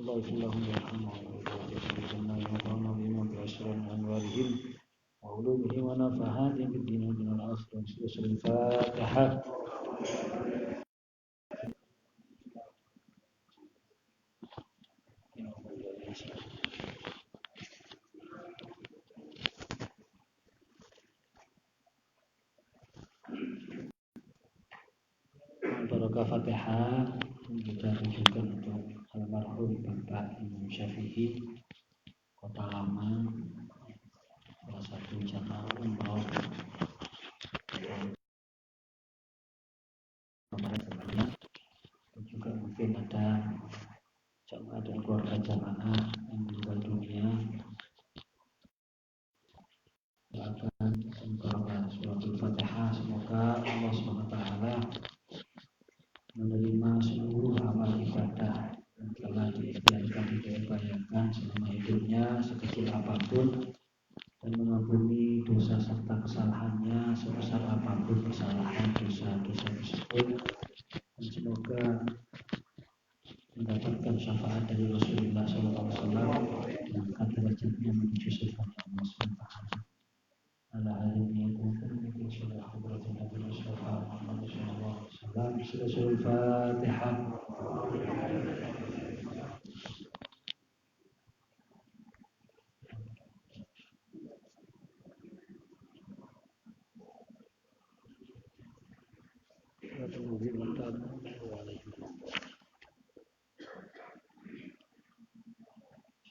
Allahumma yarhamna wa nafa'na bima ta'asran anwarihim wa ulumihim wa nafahatin fid din wa dunyal akhirah. Al-Fatihah. Barokah Fatihah kita tunjukkan untuk almarhum Bapak Imam Syafi'i Kota Lama, salah satu jamaah umroh kemarin sebelumnya. Juga mungkin ada jamaah dan keluarga jamaah yang meninggal dunia. Doakan barokah suratul Fatihah, semoga Allah SWT menerima seluruh amal ibadah yang telah diikhtiarkan diupayakan selama hidupnya sekecil apapun, dan mengampuni dosa serta kesalahannya sebesar apapun kesalahan dosa-dosa tersebut, dan semoga mendapatkan syafaat dari Rasulullah SAW diangkat derajatnya menuju surga Allah SWT. Ala alihi wa sahbihi wa hadratin Nabi Mustafa Muhammad sallallahu alaihi wasallam. Surah Al-Fatihah.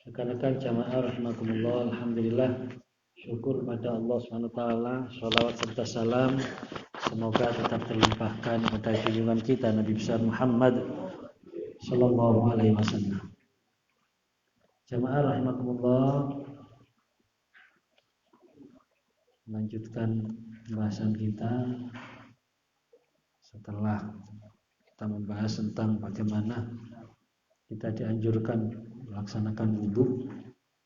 Rekan-rekan jamaah rahimakumullah, alhamdulillah, syukur pada Allah SWT, sholawat serta salam semoga tetap terlimpahkan pada junjungan kita Nabi besar Muhammad sallallahu alaihi wasallam. Jamaah rahimakumullah, melanjutkan pembahasan kita setelah kita membahas tentang bagaimana kita dianjurkan melaksanakan wudhu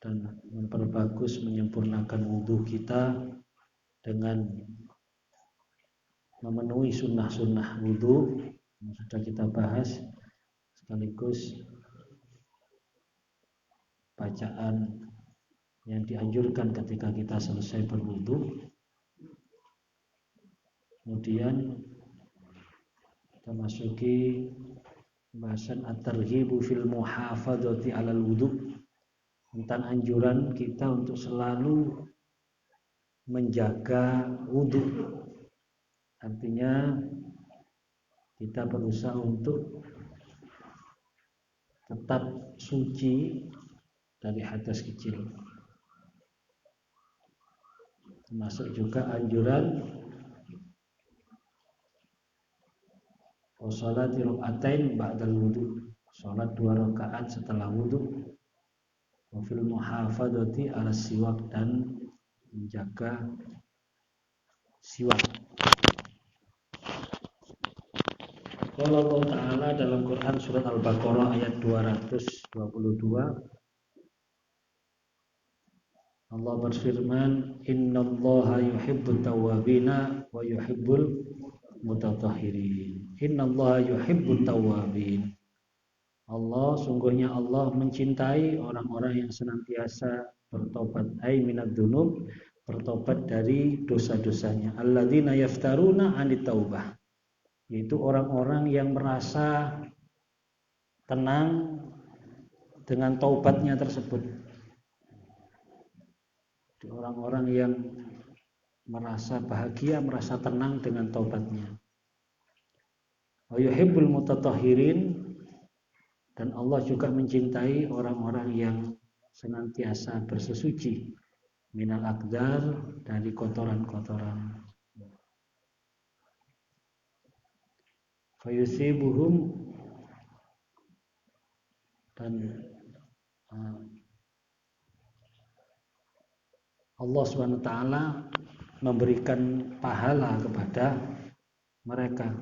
dan memperbagus menyempurnakan wudhu kita dengan memenuhi sunnah-sunnah wudhu yang sudah kita bahas, sekaligus bacaan yang dianjurkan ketika kita selesai berwudhu. Kemudian kita masuki pembahasan at-targhibu fil muhafadzati 'alal wudhu, tentang anjuran kita untuk selalu menjaga wudhu. Artinya kita berusaha untuk tetap suci dari hadas kecil. Termasuk juga anjuran Salati raka'atain ba'dal wudu, salat 2 rakaat setelah wudu. Wa fil muhafadzati 'ala siwak, dan menjaga siwak. Qala Allah Ta'ala dalam Quran surat Al-Baqarah ayat 222, Allah berfirman, innallaha yuhibbut tawwabina wa yuhibbul mutatahhirin. Innallaha yuhibbut tawwabin. Sungguhnya Allah mencintai orang-orang yang senantiasa bertobat, ai minad dzunub, bertobat dari dosa-dosanya. Alladzina yaftaruna 'anit taubah, yaitu orang-orang yang merasa tenang dengan taubatnya tersebut. Orang-orang yang merasa bahagia, merasa tenang dengan taubatnya. Wa yuhibbul mutatahhirin, dan Allah juga mencintai orang-orang yang senantiasa bersesuci minal aqdar, dari kotoran-kotoran. Fayusibuhum, dan Allah SWT memberikan pahala kepada mereka.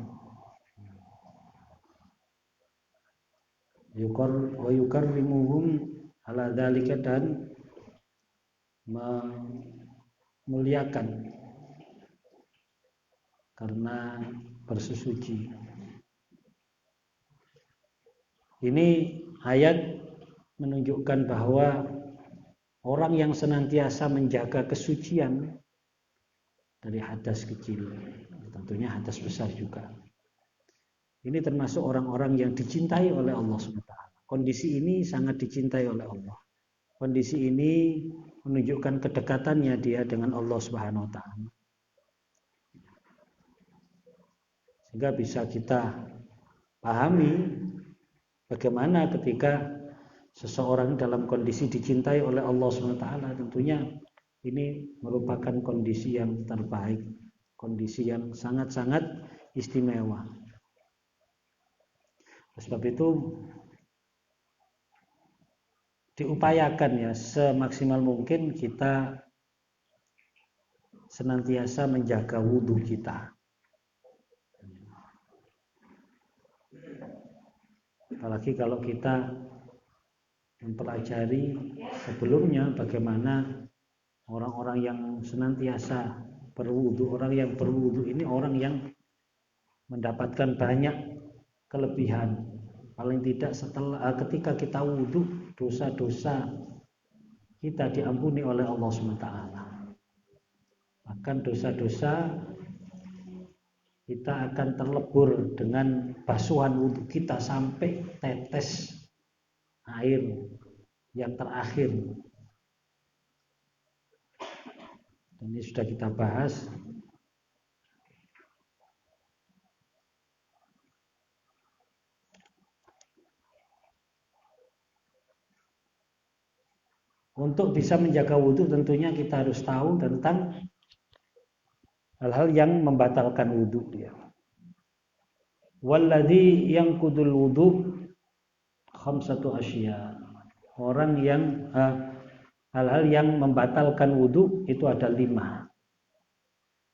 Wa yukarrimuhum ala dzalika, dan memuliakan karena bersesuci. Ini ayat menunjukkan bahwa orang yang senantiasa menjaga kesucian dari hadas kecil, tentunya hadas besar juga, ini termasuk orang-orang yang dicintai oleh Allah SWT. Kondisi ini sangat dicintai oleh Allah. Kondisi ini menunjukkan kedekatannya dia dengan Allah SWT. Sehingga bisa kita pahami bagaimana ketika seseorang dalam kondisi dicintai oleh Allah SWT, tentunya ini merupakan kondisi yang terbaik, kondisi yang sangat-sangat istimewa. Sebab itu diupayakan ya semaksimal mungkin kita senantiasa menjaga wudhu kita. Apalagi kalau kita mempelajari sebelumnya bagaimana orang-orang yang senantiasa berwudhu, orang yang berwudhu ini orang yang mendapatkan banyak kelebihan. Paling tidak setelah ketika kita wudhu, dosa-dosa kita diampuni oleh Allah SWT. Bahkan dosa-dosa kita akan terlebur dengan basuhan wudhu kita sampai tetes air yang terakhir. Dan ini sudah kita bahas. Untuk bisa menjaga wudhu tentunya kita harus tahu tentang hal-hal yang membatalkan wudhu dia. Walladzi yanqudul wudhu khamsatu asya. Orang yang hal-hal yang membatalkan wudhu itu ada 5.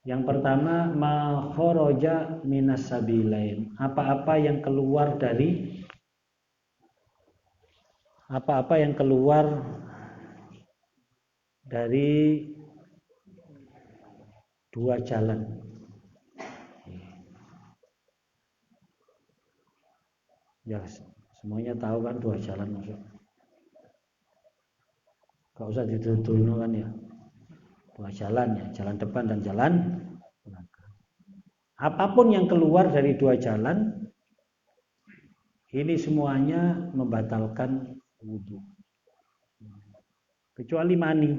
Yang pertama, ma kharaja minas sabilain. Apa-apa yang keluar dari dua jalan. Ya, semuanya tahu kan dua jalan maksud. Gak usah dituduh kan ya. Dua jalan ya, jalan depan dan jalan belakang. Apapun yang keluar dari dua jalan, ini semuanya membatalkan wudhu. Kecuali mani.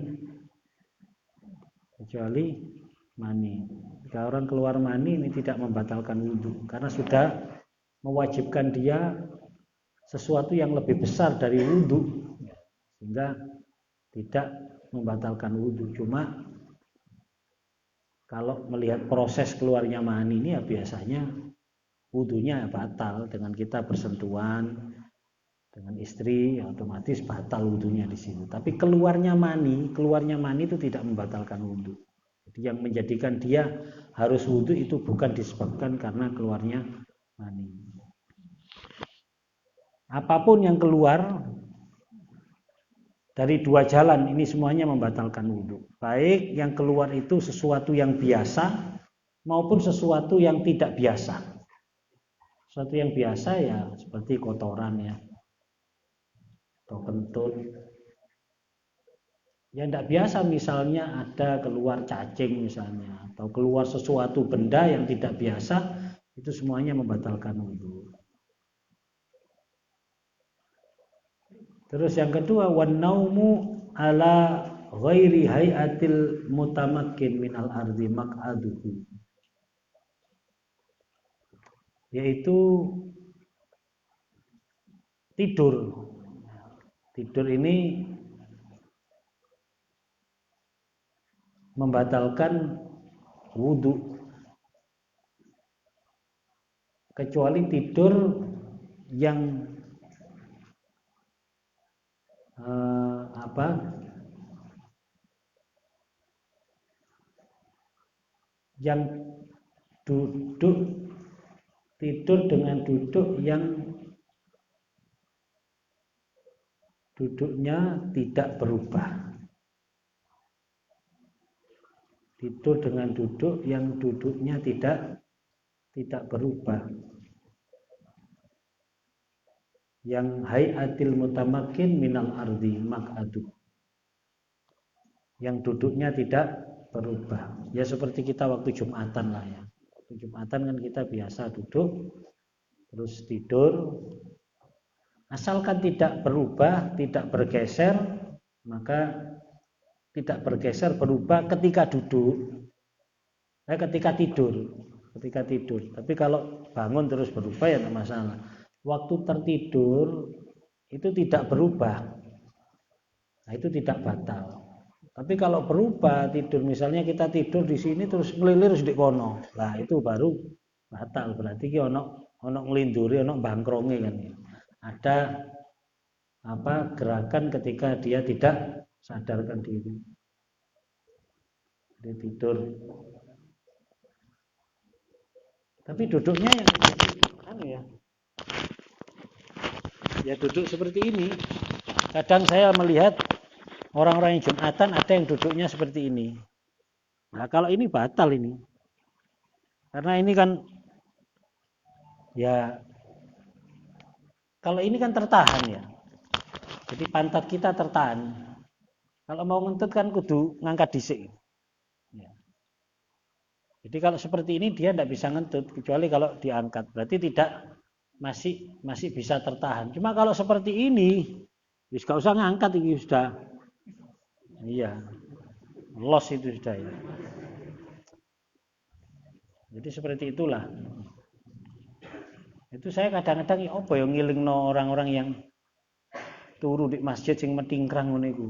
Jika orang keluar mani ini tidak membatalkan wudhu, karena sudah mewajibkan dia sesuatu yang lebih besar dari wudhu, sehingga tidak membatalkan wudhu. Cuma kalau melihat proses keluarnya mani ini ya biasanya wudhunya batal dengan kita bersentuhan dengan istri, ya otomatis batal wudhunya di sini. Tapi keluarnya mani itu tidak membatalkan wudhu. Jadi yang menjadikan dia harus wudhu itu bukan disebabkan karena keluarnya mani. Apapun yang keluar dari dua jalan ini semuanya membatalkan wudhu. Baik yang keluar itu sesuatu yang biasa maupun sesuatu yang tidak biasa. Sesuatu yang biasa ya seperti kotoran ya, atau kentut. Yang tidak biasa misalnya ada keluar cacing misalnya, atau keluar sesuatu benda yang tidak biasa, itu semuanya membatalkan wudhu. Terus yang kedua, wan naumu ala ghairi hayatil mutamakkin minal ardi maq'aduhu, yaitu tidur. Tidur ini membatalkan wudhu, kecuali tidur yang yang duduk, tidur dengan duduk yang duduknya tidak berubah. Tidur dengan duduk yang duduknya tidak berubah. yang hayatil mutamakin minal ardi mak'adu, yang duduknya tidak berubah. Ya seperti kita waktu Jumatan lah ya. Waktu Jumatan kan kita biasa duduk terus tidur, asalkan tidak berubah, tidak bergeser, maka tidak bergeser berubah ketika duduk, ketika tidur. Tapi kalau bangun terus berubah ya tidak masalah. Waktu tertidur itu tidak berubah, nah itu tidak batal. Tapi kalau berubah tidur, misalnya kita tidur di sini terus melilir di kono, lah itu baru batal. Berarti ki ono nglinduri, ono bangkronge kan. Ada gerakan ketika dia tidak sadarkan diri. Dia tidur. Tapi duduknya yang ya duduk seperti ini. Kadang saya melihat orang-orang yang Jumatan ada yang duduknya seperti ini. Nah kalau ini batal ini. Karena ini kan ya kalau ini kan tertahan ya. Jadi pantat kita tertahan. Kalau mau ngentut kan kudu ngangkat dhisik. Ya. Jadi kalau seperti ini dia tidak bisa ngentut kecuali kalau diangkat. Berarti tidak masih bisa tertahan. Cuma kalau seperti ini, wis gak usah ngangkat ini sudah. Iya. Los itu sudah ya. Jadi seperti itulah. Itu saya kadang-kadang ya apa yang ngilingno orang-orang yang turu di masjid sing metingkrang ngono iku.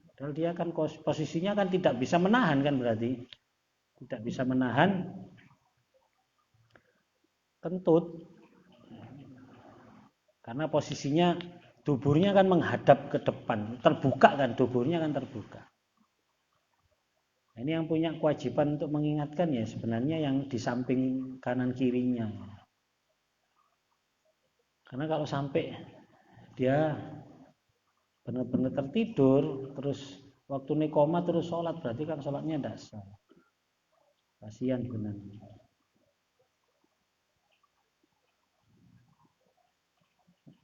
Padahal dia kan posisinya kan tidak bisa menahan kan berarti. Tidak bisa menahan kentut. Karena posisinya duburnya kan menghadap ke depan, terbuka kan duburnya kan terbuka. Ini yang punya kewajiban untuk mengingatkan ya sebenarnya yang di samping kanan kirinya. Karena kalau sampai dia benar-benar tertidur terus waktu nikoma terus sholat berarti kan sholatnya tidak sah. Kasihan sebenarnya.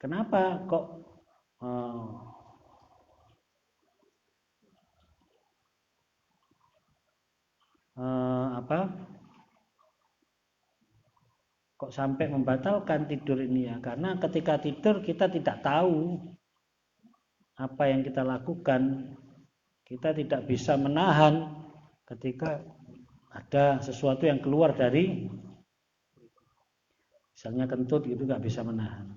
Kenapa kok kok sampai membatalkan tidur ini ya? Karena ketika tidur kita tidak tahu apa yang kita lakukan, kita tidak bisa menahan ketika ada sesuatu yang keluar dari misalnya kentut itu nggak bisa menahan.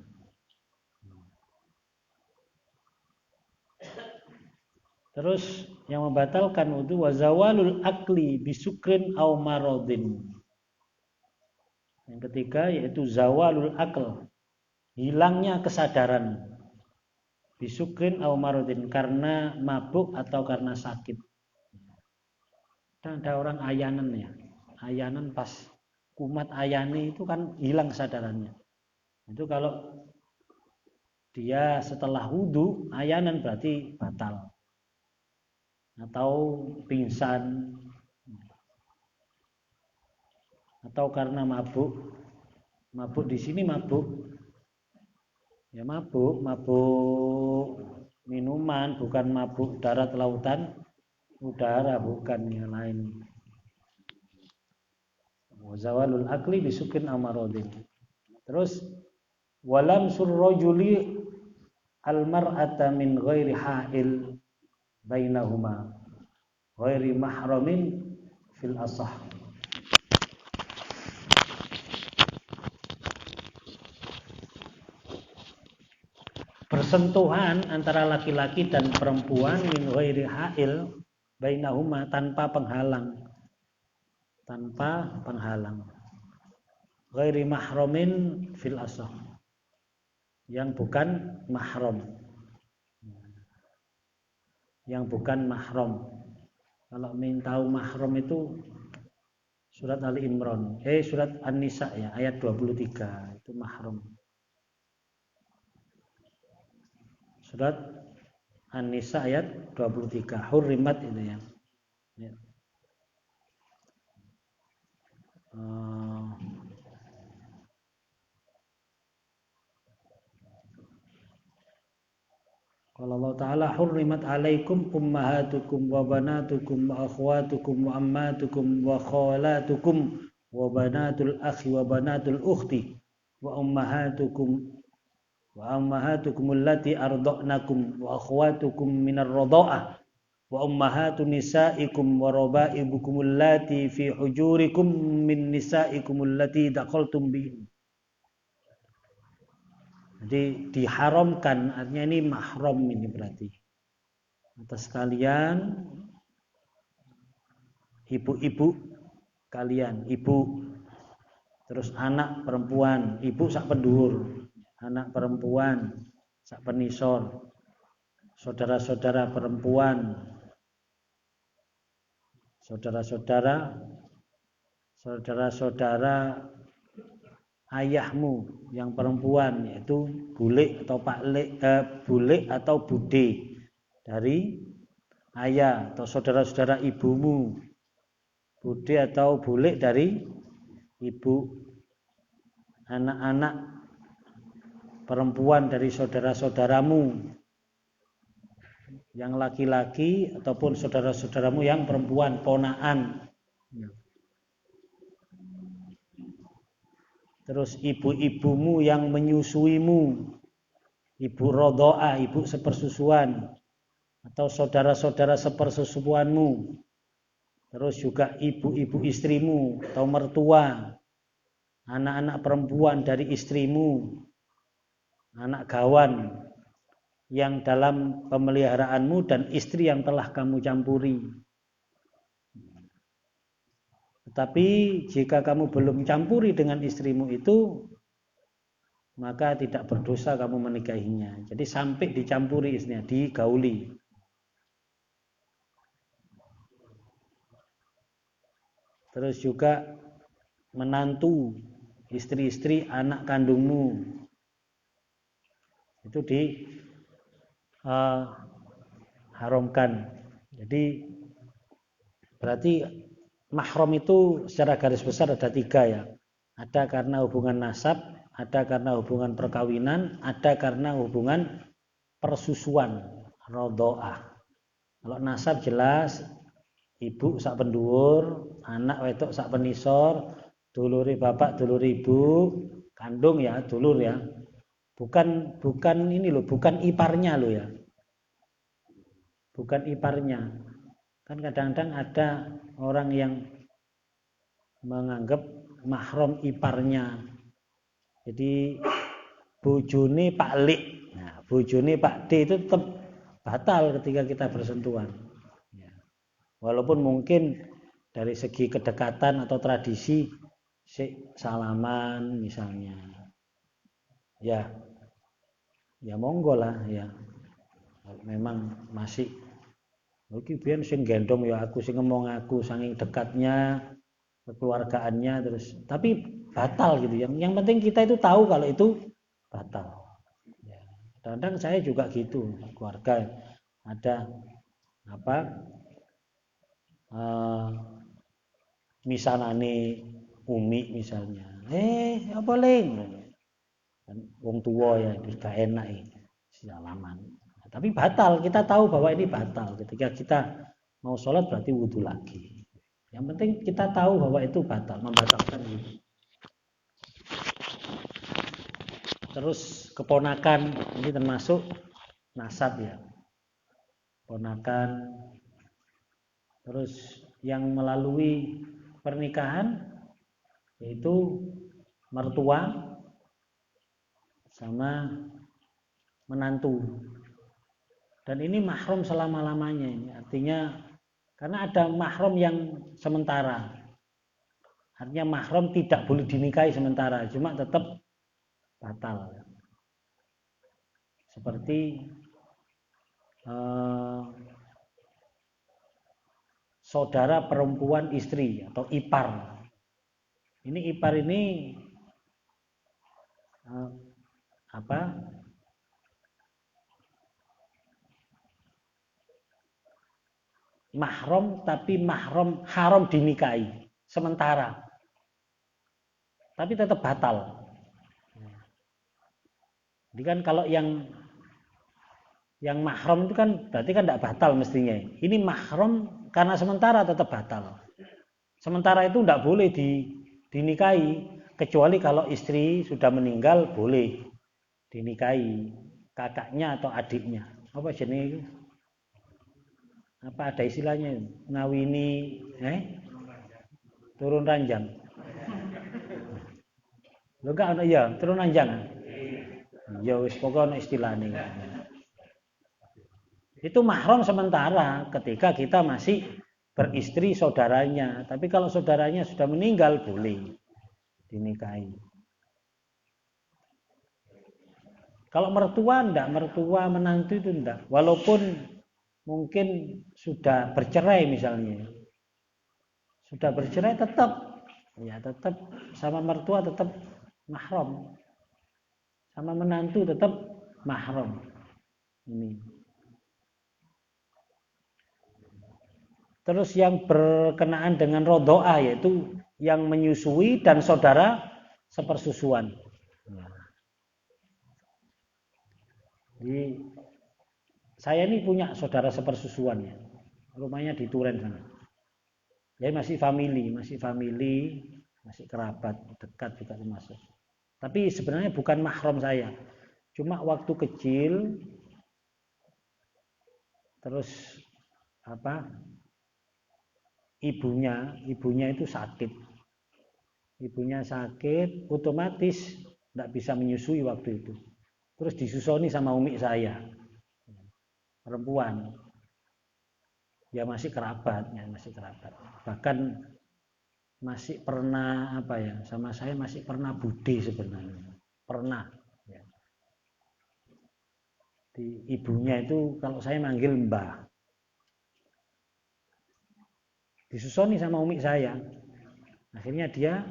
Terus yang membatalkan wudu wazawalul akli bisukrin au maradin. Yang ketiga yaitu zawalul akal, hilangnya kesadaran bisukrin au maradin karena mabuk atau karena sakit. Dan ada orang ayanan ya, ayanan pas kumat ayani itu kan hilang kesadarannya. Itu kalau dia setelah wudu ayanan berarti batal. Atau pingsan atau karena mabuk di sini mabuk ya mabuk minuman bukan mabuk darat lautan udara bukan yang lain. Zawalul akli bisukin amarodin. Terus walam surrojuli almar'ata min ghairi ha'il bainahuma ghairi mahramin fil asah. Bersentuhan antara laki-laki dan perempuan min ghairi ha'il bainahuma tanpa penghalang. Ghairi mahramin fil asah. Yang bukan mahram. Yang bukan mahram. Kalau ingin tahu mahram itu surat Ali Imran, surat An-Nisa ya, ayat 23 itu mahram. Surat An-Nisa ayat 23 hurrimat itu ya. Qala Allah Ta'ala hurrimat alaikum ummahatukum wa banatukum wa akhwatukum wa ammatukum wa khalatukum wa banatul akhi wa banatul ukhti wa ummahatukum allati arda'nakum wa akhwatukum minar radha'ah wa ummahatu nisaikum wa raba'ibukum allati fi hujurikum min nisaikum allati dakhaltum bihin. Jadi diharamkan, artinya ini mahram ini berarti atas kalian ibu-ibu kalian, ibu, terus anak perempuan, ibu sak penduhur, anak perempuan sak penisor, saudara-saudara perempuan, saudara-saudara ayahmu yang perempuan, yaitu bule atau bule atau bude dari ayah, atau saudara-saudara ibumu, bude atau bule dari ibu, anak-anak perempuan dari saudara-saudaramu yang laki-laki ataupun saudara-saudaramu yang perempuan, ponaan. Terus ibu-ibumu yang menyusuimu, ibu rodho'ah, ibu sepersusuan, atau saudara-saudara sepersusuanmu. Terus juga ibu-ibu istrimu atau mertua, anak-anak perempuan dari istrimu, anak gawan yang dalam pemeliharaanmu, dan istri yang telah kamu campuri. Tetapi jika kamu belum campuri dengan istrimu itu, maka tidak berdosa kamu menikahinya. Jadi sampai dicampuri istrinya, digauli. Terus juga menantu, istri-istri anak kandungmu, itu diharamkan. Jadi berarti mahram itu secara garis besar ada 3 ya. Ada karena hubungan nasab, ada karena hubungan perkawinan, ada karena hubungan persusuan, rodho'ah. Kalau nasab jelas ibu sak penduur, anak wedok sak penisor, duluri bapak, dulur ibu, kandung ya, dulur ya. Bukan ini loh, bukan iparnya loh ya. Bukan iparnya. Kan kadang-kadang ada orang yang menganggap mahram iparnya. Jadi bojone Pak Lik, nah, bojone Pak D itu tetap batal ketika kita bersentuhan. Ya. Walaupun mungkin dari segi kedekatan atau tradisi salaman misalnya. Ya monggo lah ya. Memang masih iki biyen sing gendong ya aku, sing ngomong aku, saking dekatnya kekeluargaannya, terus tapi batal gitu. Yang penting kita itu tahu kalau itu batal. Ya. Kadang-kadang saya juga gitu, keluarga ada misalane umi misalnya, apa leng? Kan wong tua ya, itu gak enak salaman. Tapi batal, kita tahu bahwa ini batal. Ketika kita mau sholat berarti wudhu lagi. Yang penting kita tahu bahwa itu batal, membatalkan wudhu. Terus keponakan, ini termasuk nasab ya. Ponakan. Terus yang melalui pernikahan yaitu mertua sama menantu. Dan ini mahram selama-lamanya ini. Artinya karena ada mahram yang sementara. Artinya mahram tidak boleh dinikahi sementara, cuma tetap batal. Seperti saudara perempuan istri atau ipar. Ini ipar ini mahram, tapi mahram haram dinikahi sementara, tapi tetap batal. Jadi kan kalau yang Yang mahram itu kan berarti kan tidak batal mestinya. Ini mahram karena sementara tetap batal. Sementara itu tidak boleh dinikahi, kecuali kalau istri sudah meninggal boleh dinikahi kakaknya atau adiknya. Apa jenis? Apa ada istilahnya? Ngawini, turun ranjang. Lo enggak iya, turun ranjang. Ya wis pokoknya istilahnya. Itu mahram sementara ketika kita masih beristri saudaranya. Tapi kalau saudaranya sudah meninggal boleh dinikahi. Kalau mertua enggak, mertua menantu itu enggak. Walaupun mungkin sudah bercerai misalnya. Sudah bercerai tetap sama mertua tetap mahram. Sama menantu tetap mahram. Ini. Terus yang berkenaan dengan rodoah yaitu yang menyusui dan saudara sepersusuan. Jadi saya ini punya saudara sepersusuan ya. Rumahnya di Turen sana. Jadi masih family, masih kerabat, dekat juga termasuk. Tapi sebenarnya bukan mahram saya. Cuma waktu kecil terus ibunya itu sakit. Ibunya sakit, otomatis tidak bisa menyusui waktu itu. Terus disusoni sama umi saya, perempuan. Ya masih kerabat. Bahkan masih pernah sama saya masih pernah budi sebenarnya. Pernah. Ya. Di ibunya itu kalau saya manggil mbah. Disusoni sama umi saya. Akhirnya dia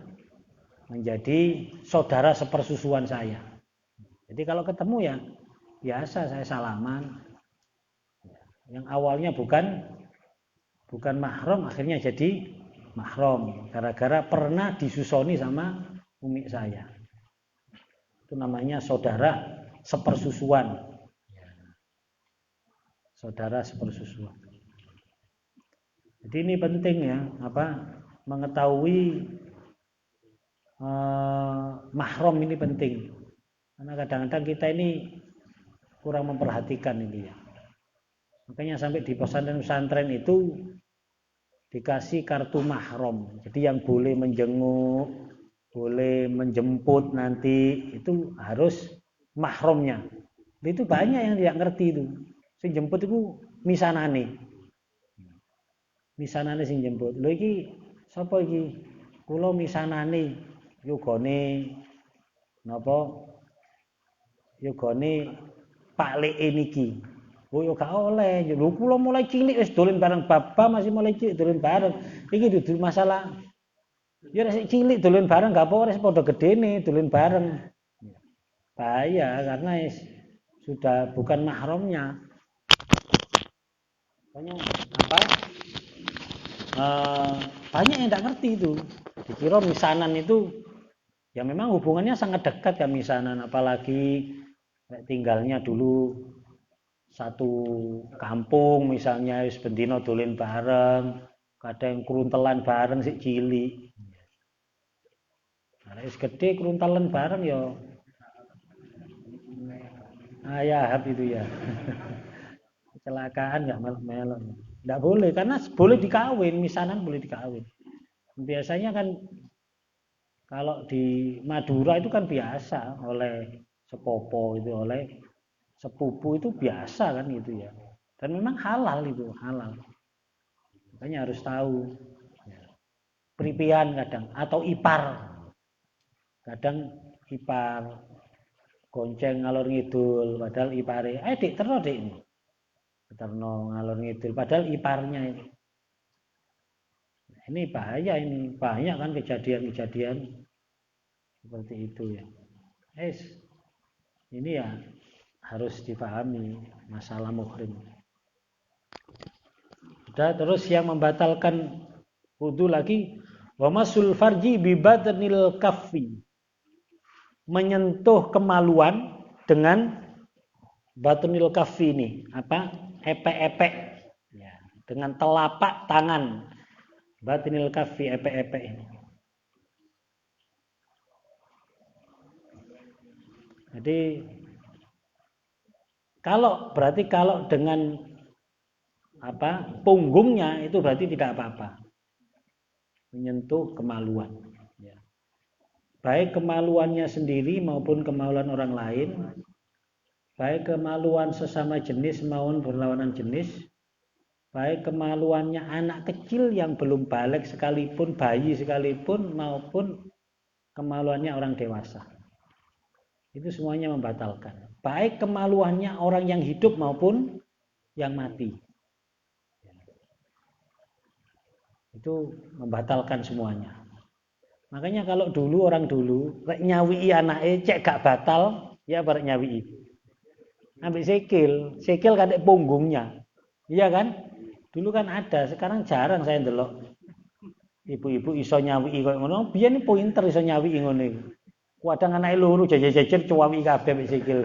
menjadi saudara sepersusuan saya. Jadi kalau ketemu ya biasa saya salaman. Yang awalnya bukan mahram akhirnya jadi mahram gara-gara pernah disusoni sama umi saya. Itu namanya saudara sepersusuan. Saudara sepersusuan. Jadi ini penting ya, mengetahui mahram ini penting. Karena kadang-kadang kita ini kurang memperhatikan ini ya. Makanya sampai di pesantren itu dikasih kartu mahram. Jadi yang boleh menjenguk, boleh menjemput nanti itu harus mahramnya. Itu banyak yang tidak ngerti itu. Sing jemput itu misanane. Misanane sing jemput. Lho iki sapa iki? Kula misanane yogane napa? Yogane Pak Leke niki. Oh yo gak oleh. Lho kula mulai cilik wis dolen bareng bapak masih mulai cilik dolen bareng. Iki dudu masalah. Ya rek cilik dolen bareng gak apa-apa wis padha gedene dolen bareng. Bahaya karena sudah bukan mahramnya. Banyak yang tidak ngerti itu. Dikira misanan itu ya memang hubungannya sangat dekat ya misanan, apalagi tinggalnya dulu satu kampung misalnya wis bendino dolen bareng, kadang kruntelan bareng sik cilik. Nah, wis gede kruntelan bareng ya ayahap itu ya. Kecelakaan enggak melok-melok. Enggak boleh karena boleh dikawin, misanan boleh dikawin. Biasanya kan kalau di Madura itu kan biasa oleh sepopo itu, oleh sepupu itu biasa kan gitu ya. Dan memang halal itu, halal. Makanya harus tahu. Pripian kadang atau ipar. Kadang ipar gonceng ngalor ngidul padahal ipare, Dik terno Dik ini. Terno ngalor ngidul padahal iparnya ini. Ini bahaya ini, banyak kan kejadian-kejadian seperti itu ya. Ini ya harus dipahami masalah muhrim. Udah, terus yang membatalkan wudu lagi wa masul farji bi badnil kaffi. Menyentuh kemaluan dengan Batunil kafi ini apa? Epek-epek. Ya, dengan telapak tangan. Batunil kafi epek-epek ini. Jadi berarti kalau dengan apa? Punggungnya itu berarti tidak apa-apa. Menyentuh kemaluan. Ya. Baik kemaluannya sendiri maupun kemaluan orang lain. Baik kemaluan sesama jenis maupun berlawanan jenis, baik kemaluannya anak kecil yang belum balik sekalipun, bayi sekalipun, maupun kemaluannya orang dewasa. Itu semuanya membatalkan. Baik kemaluannya orang yang hidup maupun yang mati. Itu membatalkan semuanya. Makanya kalau orang dulu rek nyawi anake cek gak batal, ya barek nyawi. Ambil sikil kadek punggungnya. Iya kan? Dulu kan ada, sekarang jarang saya ndelok. Ibu-ibu iso nyawi koyo ngono. Biyen pinter iso nyawi ngono iku. Kadang anake loro jejer-jejer cuwi kabeh mbek sikil.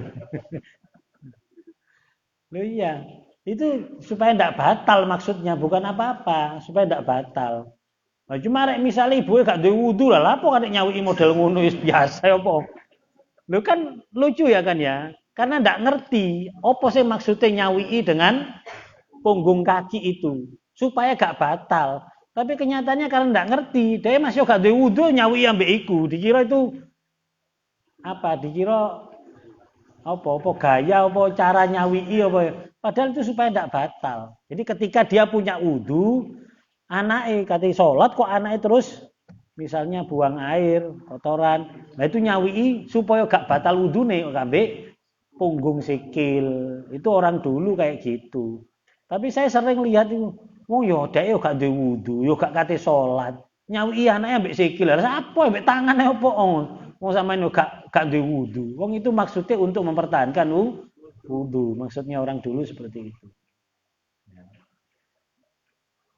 Loh iya, itu supaya ndak batal maksudnya, bukan apa-apa, supaya ndak batal. Nah, cuma rek misale ibuke gak duwe wudu lah, apa kadek nyawi model ngono wis biasa apa. Lho kan lucu ya kan ya. Karena ndak ngerti apa sih maksudnya nyawii dengan punggung kaki itu supaya gak batal. Tapi kenyataannya karena ndak ngerti, dia masih gak duwe wudu nyawii ambek iku. Dikira itu apa? Dikira apa gaya apa cara nyawii apa. Padahal itu supaya ndak batal. Jadi ketika dia punya wudu, anake kate salat kok anake terus misalnya buang air, kotoran. Nah itu nyawii supaya gak batal wudune kok ambek punggung sikil. Itu orang dulu kayak gitu. Tapi saya sering lihat itu, oh yo dhek yo gak duwe wudu, yo gak kate salat. Nyawi anake ambek sikil. Lah apa ambek tangane opo? Wong sampean yo gak duwe wudu. Wong itu maksudnya untuk mempertahankan wudu. Maksudnya orang dulu seperti itu.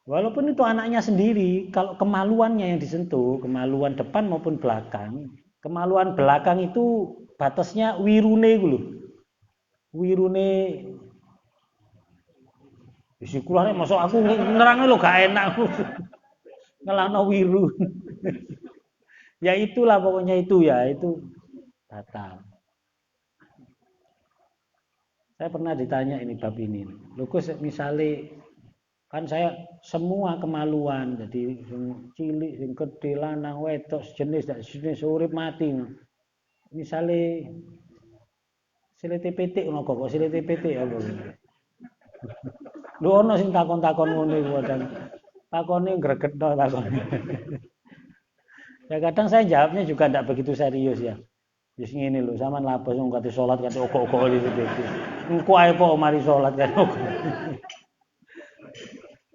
Walaupun itu anaknya sendiri, kalau kemaluannya yang disentuh, kemaluan depan maupun belakang, kemaluan belakang itu batasnya wirune gitu. Wirune isi kulane masuk aku nerangnya lo gak enak ngelana wiru. Ya itulah pokoknya itu ya, itu batal. Saya pernah ditanya ini bab ini. Lho Gus misale kan saya semua kemaluan, jadi sing cilik, sing gedhe, lanang, wedok, sejenis dak sejenis urip mati. Misale silete pitik ngono kok silete pitik apa. Lho ono sing takon-takon ngono iku kadang. Takone gregetno takone. Ya kadang saya jawabnya juga tidak begitu serius ya. Wis ngene lho, sampean lapos wong kate salat kate ogok-ogok iki. Engko ae po mari salat kate ogok.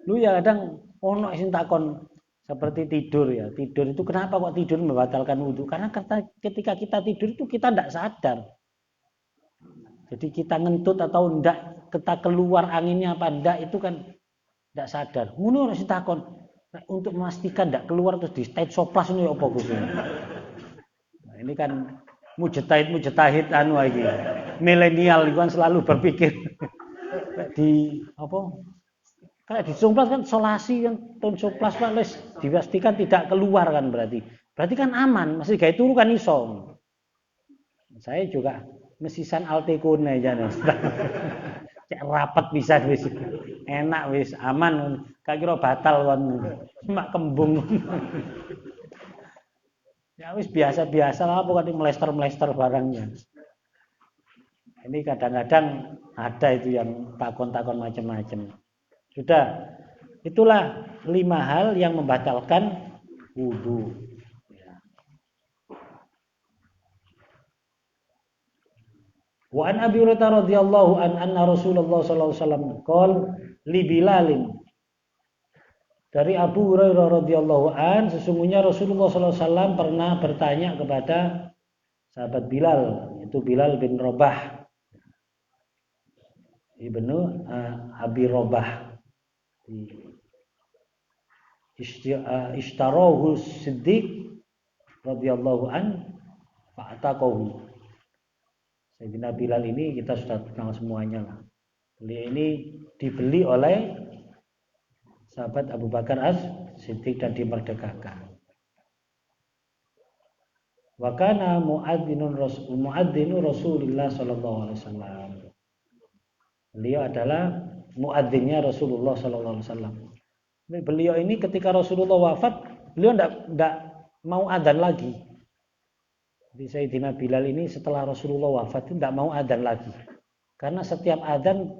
Lu ya kadang ono sing takon seperti tidur ya. Tidur itu kenapa kok tidur membatalkan wudu? Karena ketika kita tidur itu kita tidak sadar. Jadi kita ngentut atau ndak, kita keluar anginnya apa ndak itu kan ndak sadar. Ngono ora sing takon. Untuk memastikan ndak keluar terus di stage soplas ini apa Gus? Nah, ini kan mujtahid anu iki. Milenial itu kan selalu berpikir di apa? Kayak di soplas kan solasi kan ton soplas Pak wis dipastikan tidak keluar kan berarti. Berarti kan aman, masih gawe turu kan iso. Saya juga mesisan altekone jane. Cek rapat bisa wis. Enak wis, aman. Gak kira batal kon. Mak kembung. Ya wis biasa-biasa lah pokoknya melester-melester barangnya. Ini kadang-kadang ada itu yang takon-takon macam-macam. Sudah, itulah 5 hal yang membatalkan wudu. Wa an Abi Hurairah radhiyallahu anna Rasulullah sallallahu alaihi wasallam qol li Bilalin. Dari Abu Hurairah radhiyallahu an sesungguhnya Rasulullah sallallahu alaihi wasallam pernah bertanya kepada sahabat Bilal, yaitu Bilal bin Rabah. Ibnu Abi Rabah. Ishtarahu Siddiq radhiyallahu an fa'taqahu. Sayyidina Bilal ini kita sudah kenal semuanya lah. Beliau ini dibeli oleh sahabat Abu Bakar As-Siddiq dan dimerdekakan. Wa kana muadzinu Rasulullah sallallahu alaihi wasallam. Beliau adalah muadzinnya Rasulullah sallallahu alaihi wasallam. Beliau ini ketika Rasulullah wafat, beliau enggak mau adzan lagi. Jadi Sayyidina Bilal ini setelah Rasulullah wafat itu enggak mau adzan lagi. Karena setiap adzan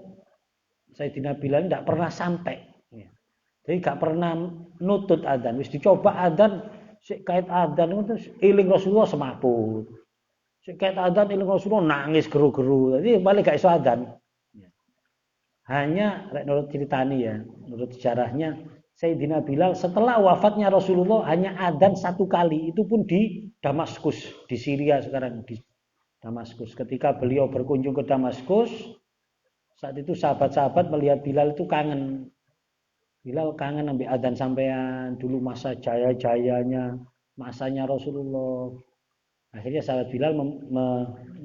Sayyidina Bilal enggak pernah sampai. Jadi enggak pernah nutut adzan. Wis dicoba adzan, sik kait adzan itu eling Rasulullah semaput. Sik kait adzan eling Rasulullah nangis geru-geru. Jadi balik gak iso adzan. Hanya menurut ceritanya ya, menurut sejarahnya Sayyidina Bilal setelah wafatnya Rasulullah hanya adzan satu kali, itu pun di Damaskus, di Syria sekarang, di Damaskus. Ketika beliau berkunjung ke Damaskus, saat itu sahabat-sahabat melihat Bilal itu kangen. Bilal kangen ambil adzan sampean, dulu masa jaya-jayanya, masanya Rasulullah. Akhirnya sahabat Bilal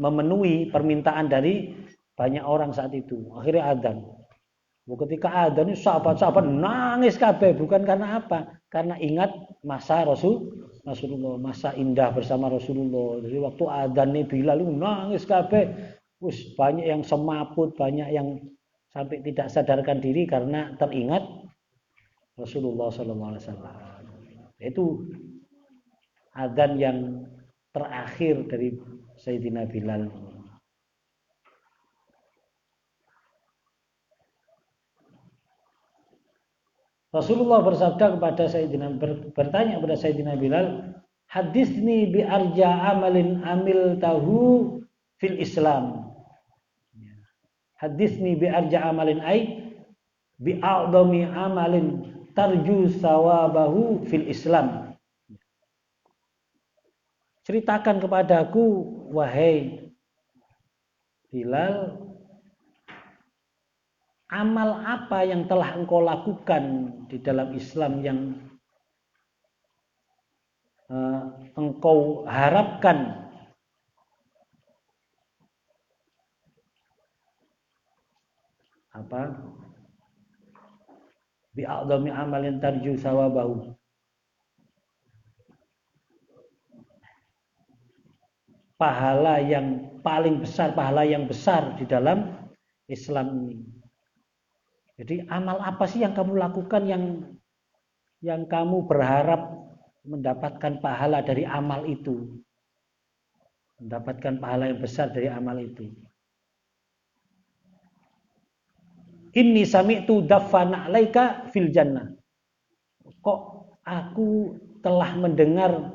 memenuhi permintaan dari banyak orang saat itu. Akhirnya adzan. Ketika adzan itu sahabat-sahabat nangis kabeh, bukan karena apa? Karena ingat masa Rasulullah, masa indah bersama Rasulullah. Jadi waktu adzan nih Bilal itu nangis kabeh. Banyak yang semaput, banyak yang sampai tidak sadarkan diri karena teringat Rasulullah sallallahu alaihi wasallam. Itu adzan yang terakhir dari Sayyidina Bilal. Rasulullah bersabda kepada Sayyidina, bertanya kepada Sayyidina Bilal, haditsni bi arja amalin amil tahu fil Islam. Haditsni bi arja amalin ay bi a'dami amalin tarju sawabahu fil Islam. Ceritakan kepadaku, wahai Bilal, amal apa yang telah engkau lakukan di dalam Islam yang engkau harapkan bi'adami amalin tarju sawabahu, pahala yang paling besar, pahala yang besar di dalam Islam ini. Jadi amal apa sih yang kamu lakukan yang kamu berharap mendapatkan pahala dari amal itu? Mendapatkan pahala yang besar dari amal itu. Inni sami'tu daffana 'alaika fil jannah. Kok aku telah mendengar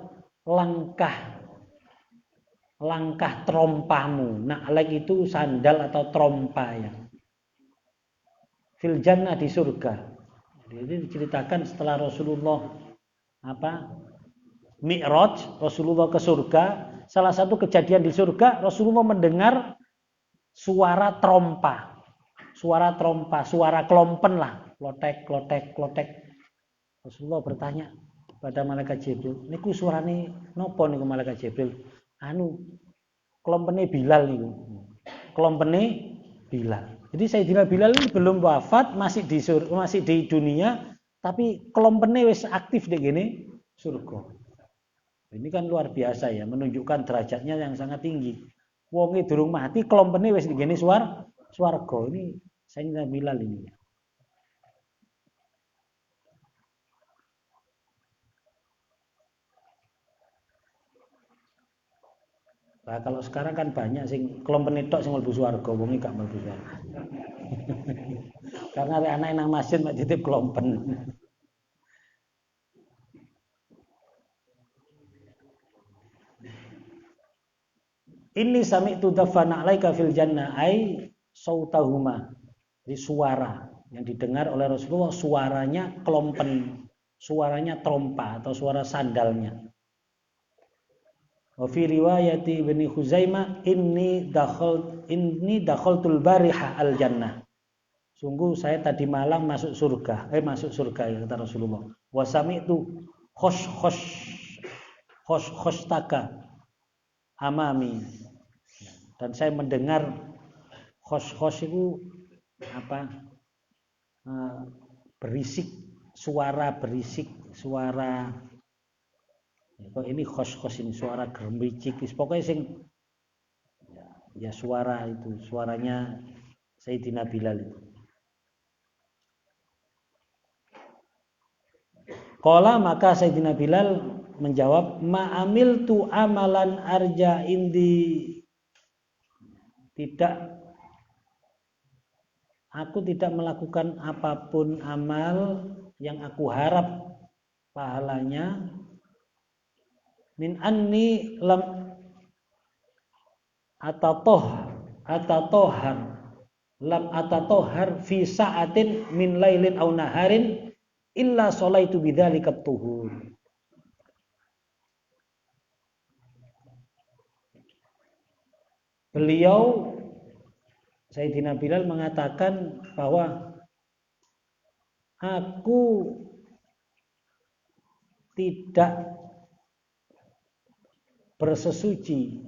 langkah trompamu. Na'laik itu sandal atau trompa ya. Fil jannah di surga. Jadi diceritakan setelah Rasulullah Mi'raj, Rasulullah ke surga, salah satu kejadian di surga, Rasulullah mendengar suara trompa. Suara klompen lah, klotek. Rasulullah bertanya pada malaikat Jibril, niku suarane nopo niku malaikat Jibril? Klompene Bilal niku. Klompene Bilal. Jadi Sayyidina Bilal ini belum wafat, masih di dunia, tapi klompene wis aktif di gini surga. Ini kan luar biasa ya, menunjukkan derajatnya yang sangat tinggi. Wonge durung mati, klompene wis di gini swarga. Ini Sayyidina Bilal ini. Nah, kalau sekarang kan banyak sing klompene tok sing mlebu swarga, wong iki gak mlebu swarga. Karena ada anak nang masjid mek titip klompen. Inni sami'tu daffana 'alaika fil jannah ai sautahuma. Jadi suara yang didengar oleh Rasulullah suaranya klompen, suaranya trompa atau suara sandalnya. Wa fi riwayati Ibnu Khuzaimah inni dakhaltul bariha al jannah. Sungguh saya tadi malam masuk surga ya kata Rasulullah. Wa sami'tu khoshtaka amami. dan saya mendengar khos itu berisik, suara kok ini khos ini suara germicik, pokoknya sing ya suaranya Sayyidina Bilal itu. Qala, maka Sayyidina Bilal menjawab, ma'amil tu amalan arja indi, aku tidak melakukan apapun amal yang aku harap pahalanya min anni lam atatohar fi sa'atin min lailin aw naharin illa sholaitu bidzalika tuhur. Beliau Sayyidina Bilal mengatakan bahwa aku tidak bersesuci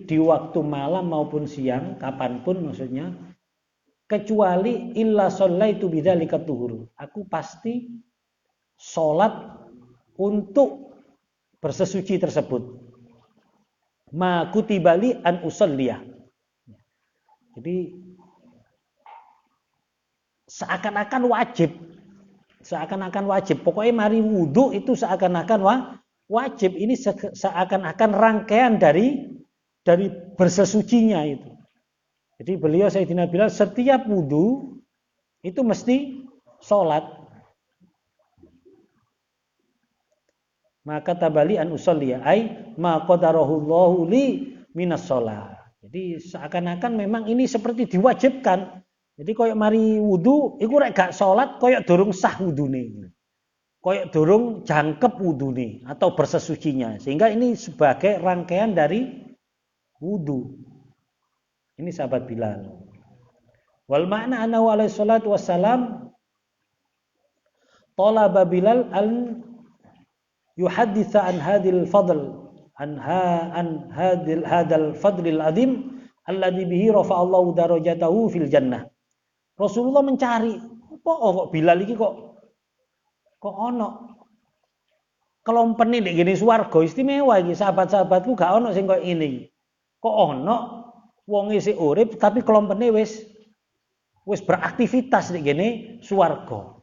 di waktu malam maupun siang, kapanpun maksudnya, kecuali illa shallaitu bidzalika tuhur. Aku pasti sholat untuk bersesuci tersebut. Ma kutibali an usalliyah. Jadi seakan-akan wajib. Pokoknya mari wudhu itu seakan-akan wajib. Ini seakan-akan rangkaian dari bersesucinya itu. Jadi beliau Sayyidina Bilal setiap wudhu itu mesti sholat. Maka tabali an usolliya ai ma qadarahullahu li minas sholat. Jadi seakan-akan memang ini seperti diwajibkan. Jadi koyok mari wudu iku rek gak sholat koyok durung sah wudune. Koyok durung jangkep wudune atau bersesucinya. Sehingga ini sebagai rangkaian dari wudu. Ini sahabat Bilal. Wal ma'na annahu alaihi salatu wassalam talaba Bilal al yuhadditha an hadil fadl an hadal fadlil azim alladhi bihi rafa'allahu darajatahu fil jannah. Rasulullah mencari kok Bilal iki kok ono kelompene nek ngene swarga istimewa iki, sahabat-sahabatku gak ono sing koyo ini. Kok ono wong isih urip tapi kelompene wis beraktivitas nek ngene swarga.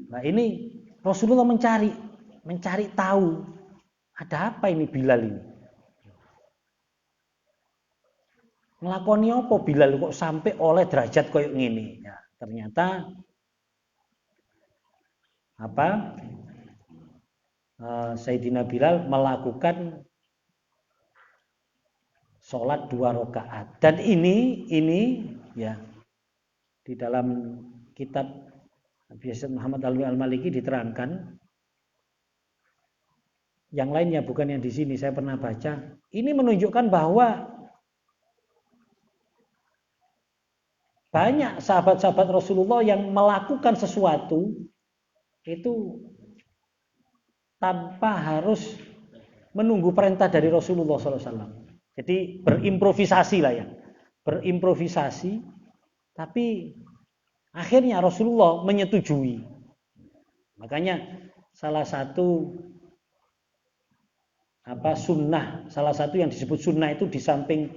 Nah, ini Rasulullah mencari tahu ada apa ini Bilal ini. Ngelakoni apa Bilal kok sampai oleh derajat koyo ngene. Ya, ternyata Sayyidina Bilal melakukan sholat 2 rakaat. Dan ini ya di dalam kitab Nabi Muhammad Al-Maliki diterangkan. Yang lainnya bukan yang di sini, saya pernah baca. Ini menunjukkan bahwa banyak sahabat-sahabat Rasulullah yang melakukan sesuatu itu tanpa harus menunggu perintah dari Rasulullah SAW. Jadi berimprovisasi lah ya. Berimprovisasi, tapi akhirnya Rasulullah menyetujui. Makanya salah satu sunnah, salah satu yang disebut sunnah itu di samping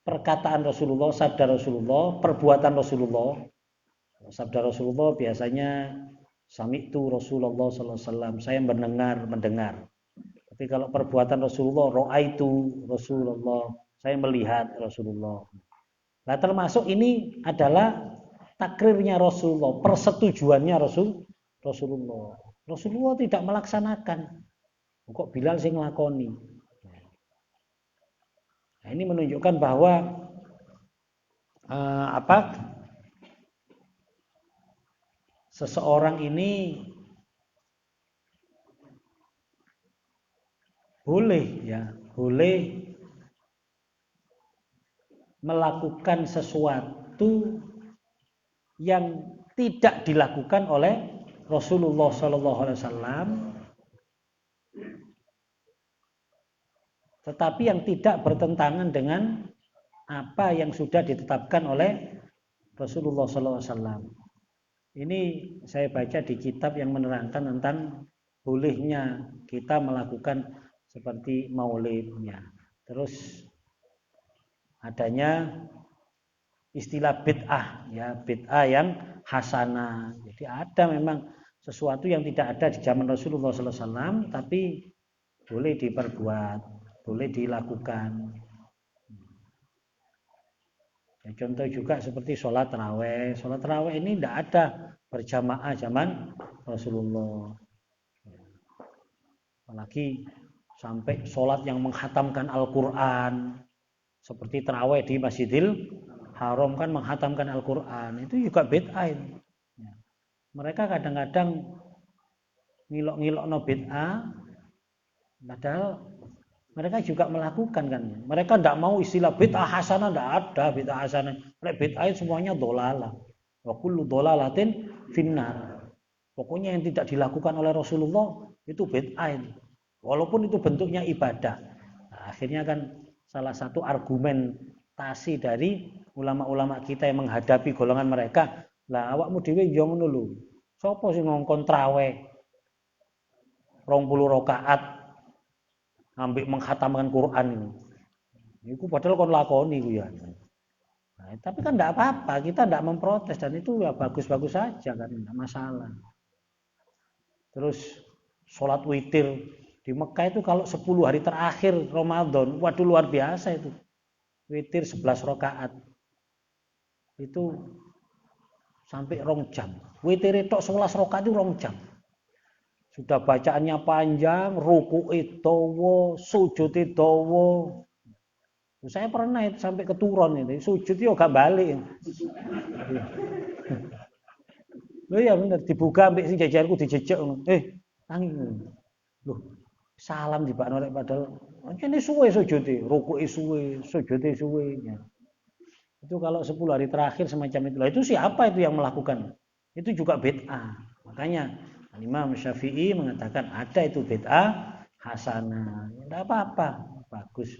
perkataan Rasulullah, sabda Rasulullah, perbuatan Rasulullah. Sabda Rasulullah biasanya sami'tu Rasulullah sallallahu alaihi wasallam, saya mendengar. Tapi kalau perbuatan Rasulullah, ra'aitu Rasulullah, saya melihat Rasulullah. Nah, termasuk ini adalah takrirnya Rasulullah, persetujuannya Rasulullah. Rasulullah tidak melaksanakan. Kok Bilal sing nglakoni. Nah, ini menunjukkan bahwa seseorang ini boleh melakukan sesuatu yang tidak dilakukan oleh Rasulullah SAW tetapi yang tidak bertentangan dengan apa yang sudah ditetapkan oleh Rasulullah SAW. Ini saya baca di kitab yang menerangkan tentang bolehnya kita melakukan seperti maulidnya. Terus adanya istilah bid'ah, ya bid'ah yang hasanah. Jadi ada memang sesuatu yang tidak ada di zaman Rasulullah SAW, tapi boleh diperbuat, boleh dilakukan. Ya, contoh juga seperti sholat taraweh. Sholat taraweh ini tidak ada berjamaah zaman Rasulullah. Apalagi sampai sholat yang menghatamkan Al-Quran, seperti taraweh di Masjidil Haram kan menghatamkan Al-Quran, itu juga bid'ah. Ya. Mereka kadang-kadang ngilok-ngilok no bid'ah, padahal mereka juga melakukan kan. Mereka tidak mau istilah bid'ah hasanah, tidak ada bid'ah hasanah. Bid'ah semuanya dolalah. Wa kullu dolalatin finnar. Pokoknya yang tidak dilakukan oleh Rasulullah itu bid'ah. Walaupun itu bentuknya ibadah. Nah, akhirnya kan salah satu argumentasi dari ulama-ulama kita yang menghadapi golongan mereka, lah awakmu dhewe yo ngono lho. Sapa sing ngongkon traweh 20 rakaat ambek menghatamkan Quran ini. Itu padahal kon lakoni ku ya. Nah, tapi kan enggak apa-apa, kita enggak memprotes dan itu ya bagus-bagus saja kan, enggak masalah. Terus sholat witir di Mekah itu kalau 10 hari terakhir Ramadan, waduh luar biasa itu. Witir 11 rakaat. Itu sampai 2 jam. Witir itu 11 rakaat itu 2 jam. Sudah bacaannya panjang, ruku'i dawa, sujud dawa. Saya pernah itu sampai keturun itu, sujud itu gak balik. Loh ya bener, dibuka ambek sing jajarku dijejek ngono. Tangi. Loh, salam dibakno rek padahal ini suwe sujude, ruku'i suwe, sujude suwe. Ya. Itu kalau 10 hari terakhir semacam itu. Lah itu siapa itu yang melakukan? Itu juga bid'ah. Makanya Imam Syafi'i mengatakan ada itu bid'ah hasanah. Tidak apa-apa, bagus.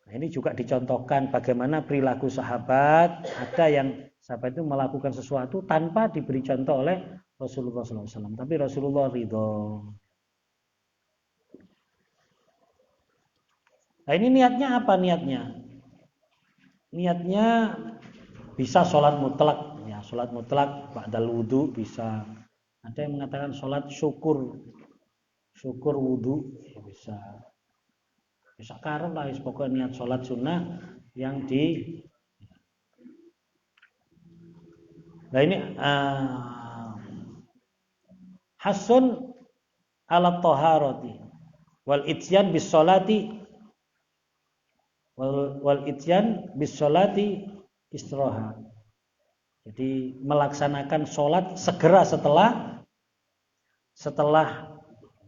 Nah, ini juga dicontohkan bagaimana perilaku sahabat. Ada yang sahabat itu melakukan sesuatu tanpa diberi contoh oleh Rasulullah SAW. Tapi Rasulullah ridho. Nah ini niatnya apa niatnya? Niatnya bisa sholat mutlak. Ya, sholat mutlak ba'dal wudu bisa. Ada yang mengatakan sholat syukur wudu ya bisa. Bisa karena lah pokoknya niat sholat sunnah yang di. Nah ini hasun ala taharati wal ityan bis sholati wal ityan bis sholati istirahat. Jadi melaksanakan sholat segera setelah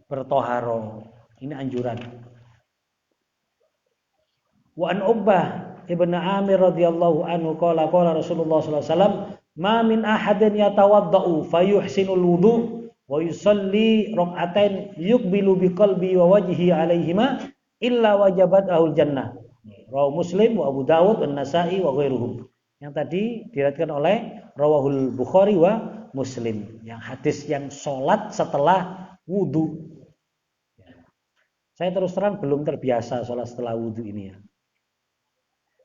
bertoharo. Ini anjuran. Wa an Ubbah ibn Amir radhiyallahu anhu qala Rasulullah sallallahu alaihi wasallam ma min ahadin yatawaddau fayuhsinul wudu wa yusalli rak'atain yuqbilu biqalbi wa wajhi alaihima illa wajabat ahul jannah. Rawahu Muslim wa Abu Dawud dan Nasa'i wa ghairuhum. Yang tadi diriwayatkan oleh Rawahul Bukhari wa Muslim. Yang hadis yang sholat setelah wudu. Saya terus terang belum terbiasa sholat setelah wudu ini ya.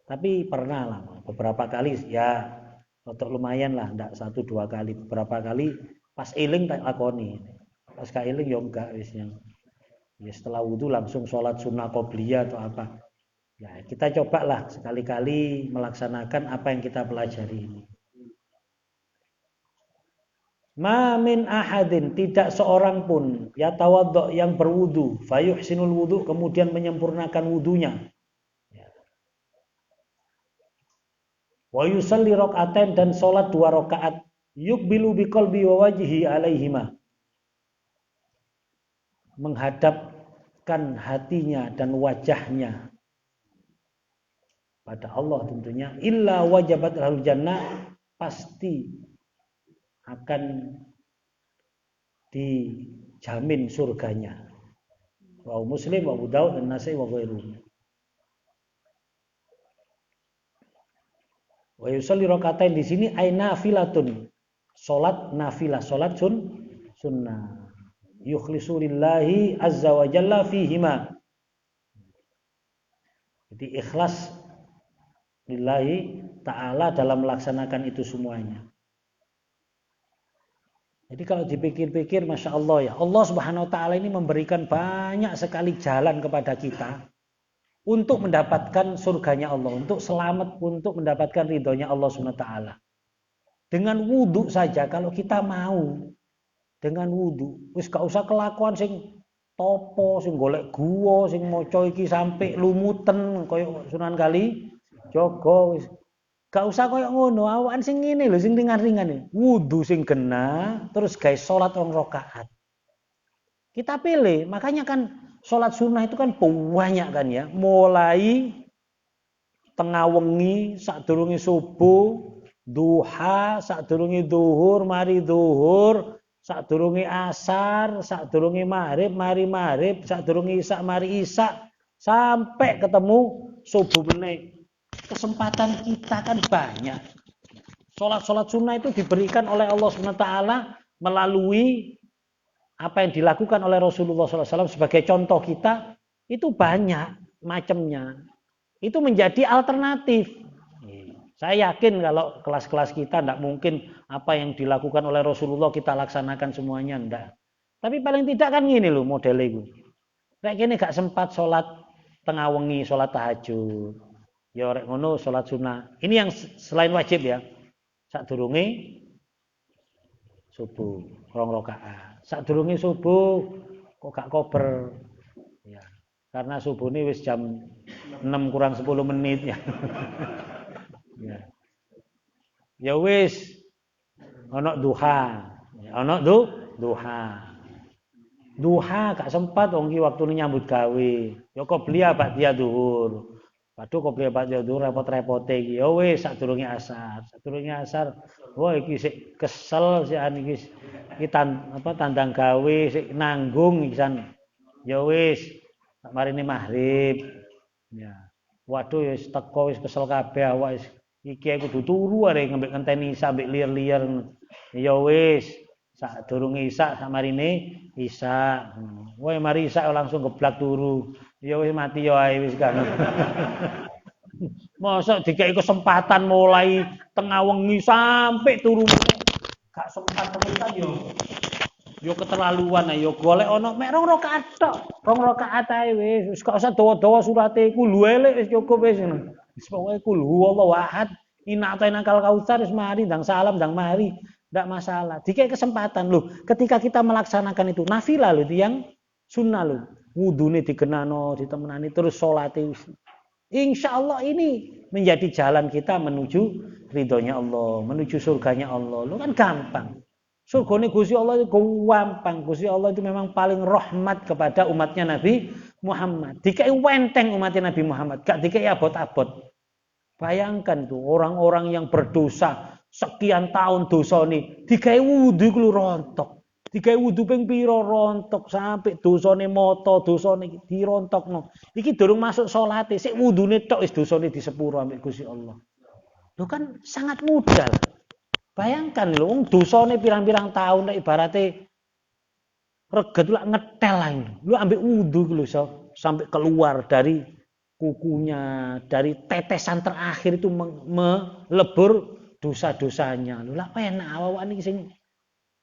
Tapi pernah lah beberapa kali ya untuk lumayan lah, enggak 1-2 kali, beberapa kali pas eling tak lakoni. Pas ka eling ya enggak wis ya setelah wudu langsung sholat sunnah qobliyah atau apa. Ya, kita cobalah sekali-kali melaksanakan apa yang kita pelajari ini. Ma min ahadin, tidak seorang pun yatawaddo yang berwudu, fayuhsinul wudu kemudian menyempurnakan wudunya. Wa yusalli rak'atain dan salat 2 rakaat, yuqbilu biqalbi wa wajhi alaihima. Menghadapkan hatinya dan wajahnya pada Allah tentunya, illa wajabat lahul jannah, pasti akan dijamin surganya. Wa Muslim, wa Abu Daud, dan Nasai, wa ghairuhu. Wa yusalli rakaatain di sini ay nafilatun. Salat nafilah, salat sunnah. Yukhlisu lillahi azza wa jalla fihima. Jadi ikhlas lillahi ta'ala dalam melaksanakan itu semuanya. Jadi kalau dipikir-pikir, Masya Allah ya, Allah Subhanahu Wa Ta'ala ini memberikan banyak sekali jalan kepada kita untuk mendapatkan surganya Allah, untuk selamat, untuk mendapatkan ridhonya Allah Subhanahu Wa Ta'ala. Dengan wudhu saja, kalau kita mau, dengan wudhu, wis gak usah kelakuan sing topo, sing golek guwa, sing maca iki sampai lumuten koyo Sunan Kali Jogo, wis gak usah koyo ngono, awakan sing ngene lho, sing ringan-ringan. Wudu sing genah, terus gawe salat 2 rakaat. Kita pilih, makanya kan salat sunnah itu kan banyak kan ya. Mulai tengah wengi, sadurunge subuh, duha, sadurunge zuhur, mari zuhur, sadurunge asar, sadurunge maghrib, mari maghrib, sadurunge isya, mari isya, sampai ketemu subuh meneh. Kesempatan kita kan banyak. Salat sunnah itu diberikan oleh Allah SWT melalui apa yang dilakukan oleh Rasulullah SAW sebagai contoh kita, itu banyak macamnya. Itu menjadi alternatif. Saya yakin kalau kelas-kelas kita tidak mungkin apa yang dilakukan oleh Rasulullah kita laksanakan semuanya, enggak. Tapi paling tidak kan gini loh modelnya itu. Kayak gini gak sempat sholat tengah wengi, sholat tahajud. Ya rek ngono salat sunnah. Ini yang selain wajib ya. Sadurunge subuh 2 rakaat. Sadurunge subuh kok gak kober. Ya. Karena subuh ini wis jam 6 kurang 10 menit ya. Ya. Ya wis ana duha. Ya ana duha. Duha gak sempat wong iki waktune nyambut gawe. Ya kok beli apa dia zuhur. Waduh kok priye Pak Jodoh repot-repote iki. Ya wis sadurunge asar. Sadurunge asar, wah iki sik kesel sik iki tandang gawe sik nanggung iki san. Ya wis sak marine maghrib. Ya. Waduh wis teko wis kesel kabeh awak wis iki kudu turu arek ngembek ngenteni sampe liar-liar. Ya wis sadurunge isya sak marine isya. Woi mari isya langsung geblak turu. Ya wis mati ya ae wis kan. Mosok dikai kesempatan mulai tengah wengi sampai turu gak sempat temenan yo keterlaluan yo golek ana mek 2 rakaat tok. 2 rakaat ae wis gak usah dawa-dawa surate iku lu elek wis cukup wis ngono. Wis pokoke kul huwallahu ahad, inna atainakal kautsar wis mari ndang salam ndang mari. Ndak masalah. Dikai kesempatan lho. Ketika kita melaksanakan itu nafilah lho itu yang sunnah lho. Wudune digenano, ditemenani terus salate. Insyaallah ini menjadi jalan kita menuju ridhonya Allah, menuju surganya Allah. Lu kan gampang. Surgane Gusti Allah itu gampang. Gusti Allah itu memang paling rahmat kepada umatnya Nabi Muhammad. Dikai wenteng umatnya Nabi Muhammad, gak dikai abot-abot. Bayangkan tuh orang-orang yang berdosa sekian tahun dosane, dikai wudu iku rontok. Digawe wudu ping pira rontok sampai dosane moto, dosane dirontokno. Iki durung masuk salate, sik wudune tok wis dosane disepuro ambek Gusti Allah. Lho kan sangat mudah. Bayangkan lho wong dosane pirang-pirang tahun nek ibarate reget lak ngetel ae. Lho ambek wudu lho sampai keluar dari kukunya, dari tetesan terakhir itu melebur dosa-dosanya. Lho lak penak awak niki sing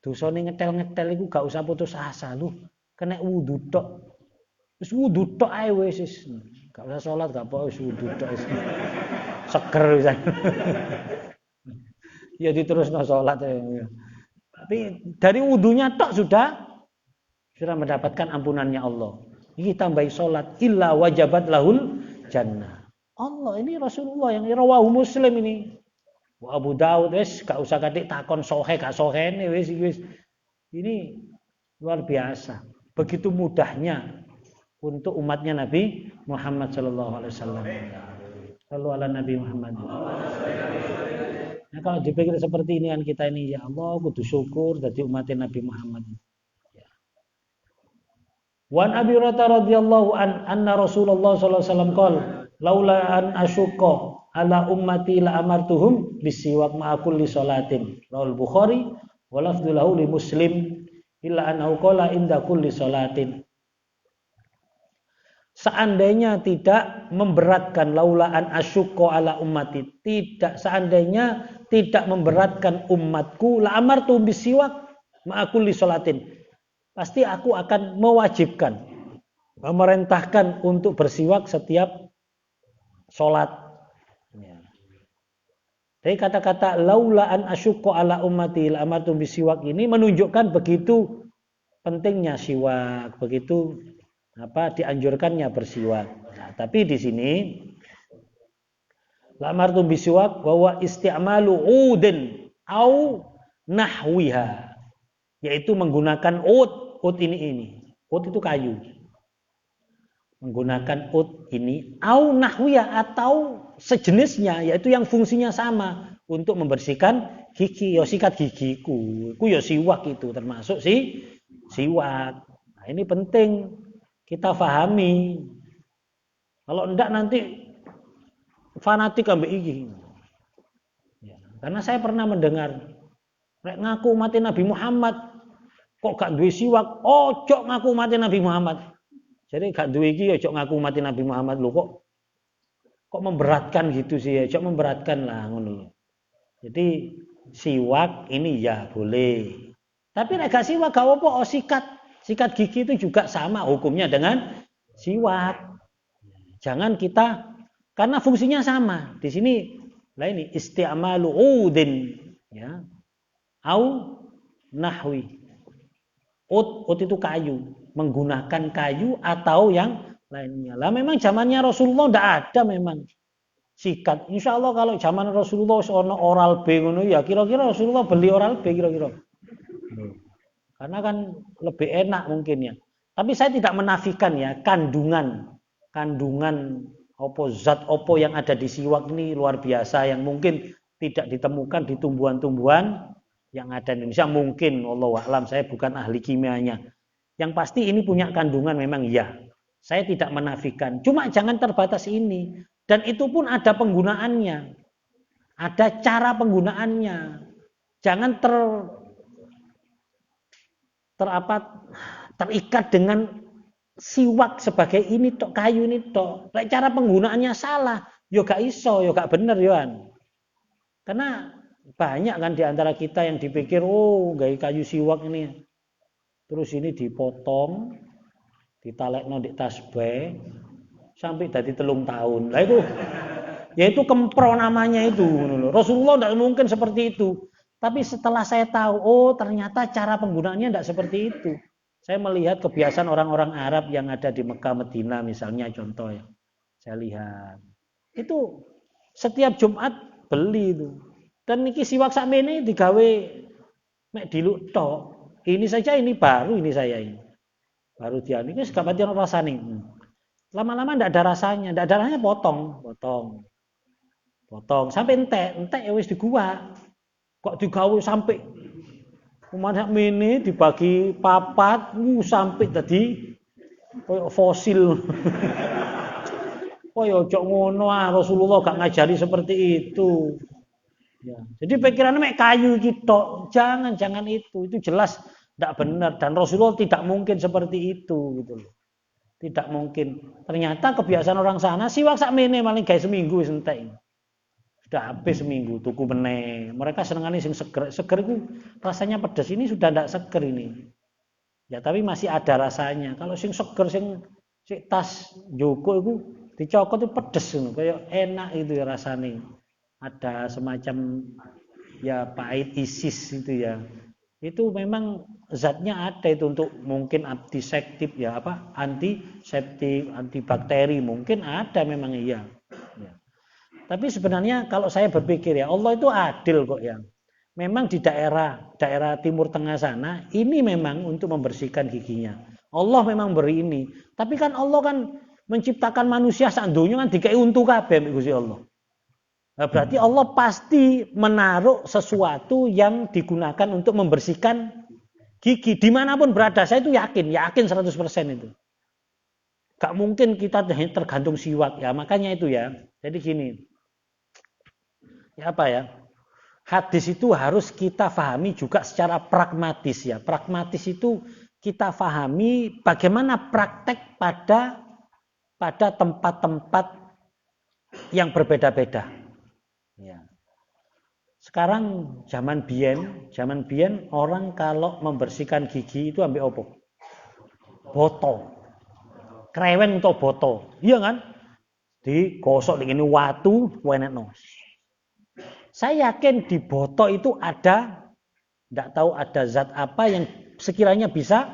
dosane ngetel-ngetel iku gak usah putus asa lu. Kena wudu tok. Wis wudu tok ae wis. Gak usah salat gak apa wis wudu tok wis. Seger wisan. Ya diterusno salat ya. Tapi dari wudunya tok sudah mendapatkan ampunannya Allah. Iki tambahi salat illa wajabat lahul jannah. Allah ini Rasulullah yang rawahu Muslim ini. Abu Daud wis gak usah katik takon sohe gak sohene wis. Ini luar biasa. Begitu mudahnya untuk umatnya Nabi Muhammad sallallahu alaihi wasallam. Sallu ala Nabi Muhammad. Nah, kalau dipikir seperti ini kan kita ini ya Allah kudu syukur dadi umatnya Nabi Muhammad. Ya. Wa an Abi Hurairah radhiyallahu anna Rasulullah sallallahu alaihi wasallam qala laula an asyqa ala ummati la amartuhum bisiwak ma'a kulli salatin. Rawal Bukhari wa lafdhu lahu li Muslim illa annahu qala inda kulli salatin. Seandainya tidak memberatkan laula an asyqa ala ummati, seandainya tidak memberatkan umatku la amartuhum bisiwak ma'a kulli salatin. Pasti aku akan mewajibkan, memerintahkan untuk bersiwak setiap sholat. Ya. Jadi kata-kata laula an asyqa ala ummati la amartum bisiwak ini menunjukkan begitu pentingnya siwak, begitu dianjurkannya bersiwak. Nah, tapi di sini la amartum bisiwak bahwa isti'malu udin au nahwiha, yaitu menggunakan ud ini. Ud itu kayu. Menggunakan ud ini au nahwiya atau sejenisnya, yaitu yang fungsinya sama untuk membersihkan gigi. Ya sikat gigiku, itu ya siwak, itu termasuk siwak. Nah, ini penting kita pahami. Kalau enggak nanti fanatik ambek iki. Ya, karena saya pernah mendengar rek ngaku mati Nabi Muhammad kok gak duwe siwak, ojo ngaku mati Nabi Muhammad. Jadi gak duwe iki ojo ngaku mati Nabi Muhammad lho, kok memberatkan gitu sih, ojo memberatkan lah ngono. Jadi siwak ini ya boleh. Tapi nek gak siwak gak apa-apa, sikat gigi itu juga sama hukumnya dengan siwak. Jangan kita, karena fungsinya sama. Di sini lah ini isti'malu udin ya. Au nahwi. Ud itu kayu, menggunakan kayu atau yang lainnya. Lah memang zamannya Rasulullah tidak ada memang sikat. Insya Allah kalau zaman Rasulullah ono Oral B ngono ya kira-kira Rasulullah beli Oral B kira-kira. Karena kan lebih enak mungkin ya. Tapi saya tidak menafikan ya kandungan zat opo yang ada di siwak ini luar biasa yang mungkin tidak ditemukan di tumbuhan-tumbuhan yang ada di Indonesia mungkin, wallahu a'lam, saya bukan ahli kimianya. Yang pasti ini punya kandungan memang ya. Saya tidak menafikan. Cuma jangan terbatas ini. Dan itu pun ada penggunaannya. Ada cara penggunaannya. Jangan terikat dengan siwak sebagai ini tok, kayu ini tok. Cara penggunaannya salah, yo gak iso, yo gak bener yoan. Karena banyak kan di antara kita yang dipikir, gawe kayu siwak ini. Terus ini dipotong, ditalekno di tasbih sampai dari 3 tahun. Lah itu yaitu kempro namanya itu. Rasulullah tidak mungkin seperti itu. Tapi setelah saya tahu, ternyata cara penggunaannya tidak seperti itu. Saya melihat kebiasaan orang-orang Arab yang ada di Mekah, Medina misalnya contoh ya. Saya lihat. Itu setiap Jumat beli itu. Dan niki siwak sakmene digawe mek diluk tok. Ini saja ini baru ini saya ini. Baru dia ini gak pati ono rasane. Lama-lama ndak ada rasanya, potong sampai entek ya wis digua. Kok digawe sampai umat mene dibagi papat, sampai tadi koyo fosil. Oh ya ojo ngono Rasulullah gak ngajari seperti itu. Ya. Jadi pikirannya mek kayu gitu, jangan itu jelas tidak benar dan Rasulullah tidak mungkin seperti itu gitu loh. Tidak mungkin. Ternyata kebiasaan orang sana siwak sakmene maling gawe seminggu wis entek. Sudah habis seminggu tuku meneh. Mereka senengane sing seger. Seger itu rasanya pedas, ini sudah tidak seger ini. Ya tapi masih ada rasanya. Kalau sing seger sing tas joko itu dicokot itu pedes ngono, kayak enak itu ya rasanya. Ada semacam ya pahit isis itu ya. Itu memang zatnya ada itu untuk mungkin antiseptik ya antiseptik, antibakteri mungkin ada memang iya. Ya. Tapi sebenarnya kalau saya berpikir ya Allah itu adil kok ya. Memang di daerah Timur Tengah sana ini memang untuk membersihkan giginya. Allah memang beri ini. Tapi kan Allah kan menciptakan manusia sak donya kan dikai untu kabeh Gusti Allah. Nah, berarti Allah pasti menaruh sesuatu yang digunakan untuk membersihkan gigi dimanapun berada. Saya itu yakin 100% itu. Gak mungkin kita tergantung siwak ya, makanya itu ya. Jadi gini, ya apa ya? Hadis itu harus kita pahami juga secara pragmatis ya. Pragmatis itu kita pahami bagaimana praktek pada tempat-tempat yang berbeda-beda. Ya. Sekarang zaman biyen orang kalau membersihkan gigi itu ambil opo? Boto. Kreweng untuk boto. Iya kan? Digosok dengan watu, wenekno. Saya yakin di boto itu ada, tidak tahu ada zat apa yang sekiranya bisa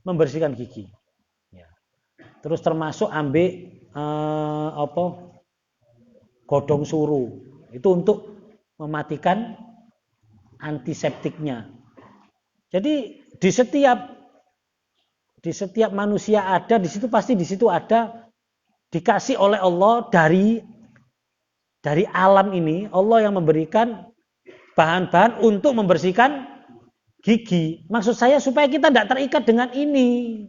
membersihkan gigi. Ya. Terus termasuk ambil godong suru. Itu untuk mematikan antiseptiknya. Jadi di setiap manusia ada, di situ pasti di situ ada dikasih oleh Allah dari alam ini, Allah yang memberikan bahan-bahan untuk membersihkan gigi. Maksud saya supaya kita tidak terikat dengan ini.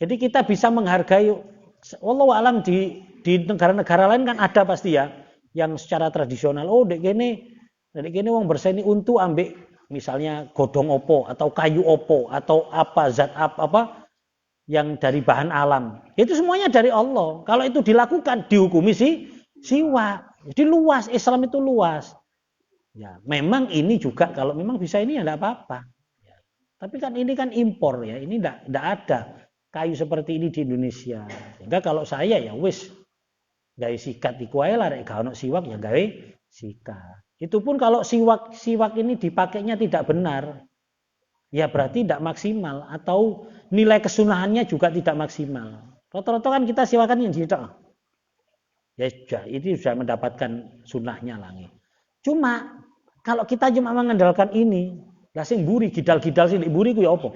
Jadi kita bisa menghargai, wallahu alam di negara-negara lain kan ada pasti ya, yang secara tradisional. Oh, dek gini wong bersih ini untuk ambil misalnya godong opo atau kayu opo atau apa zat apa yang dari bahan alam. Itu semuanya dari Allah. Kalau itu dilakukan dihukumi siwak. Jadi luas, Islam itu luas. Ya, memang ini juga kalau memang bisa ini ya tidak apa-apa. Ya. Tapi kan ini kan impor ya, ini tidak ada kayu seperti ini di Indonesia. Sehingga kalau saya ya wis gawe sikat iku ae lah, rek gak ono siwak ya gawe sikat. Itu pun kalau siwak ini dipakainya tidak benar, ya berarti tidak maksimal atau nilai kesunahannya juga tidak maksimal. Rata-rata kan kita siwakan yang tidak. Ya itu sudah mendapatkan sunnahnya lagi. Cuma kalau kita cuma mengandalkan ini, lah sing mburi gidal-gidal sing mburi ku ya apa?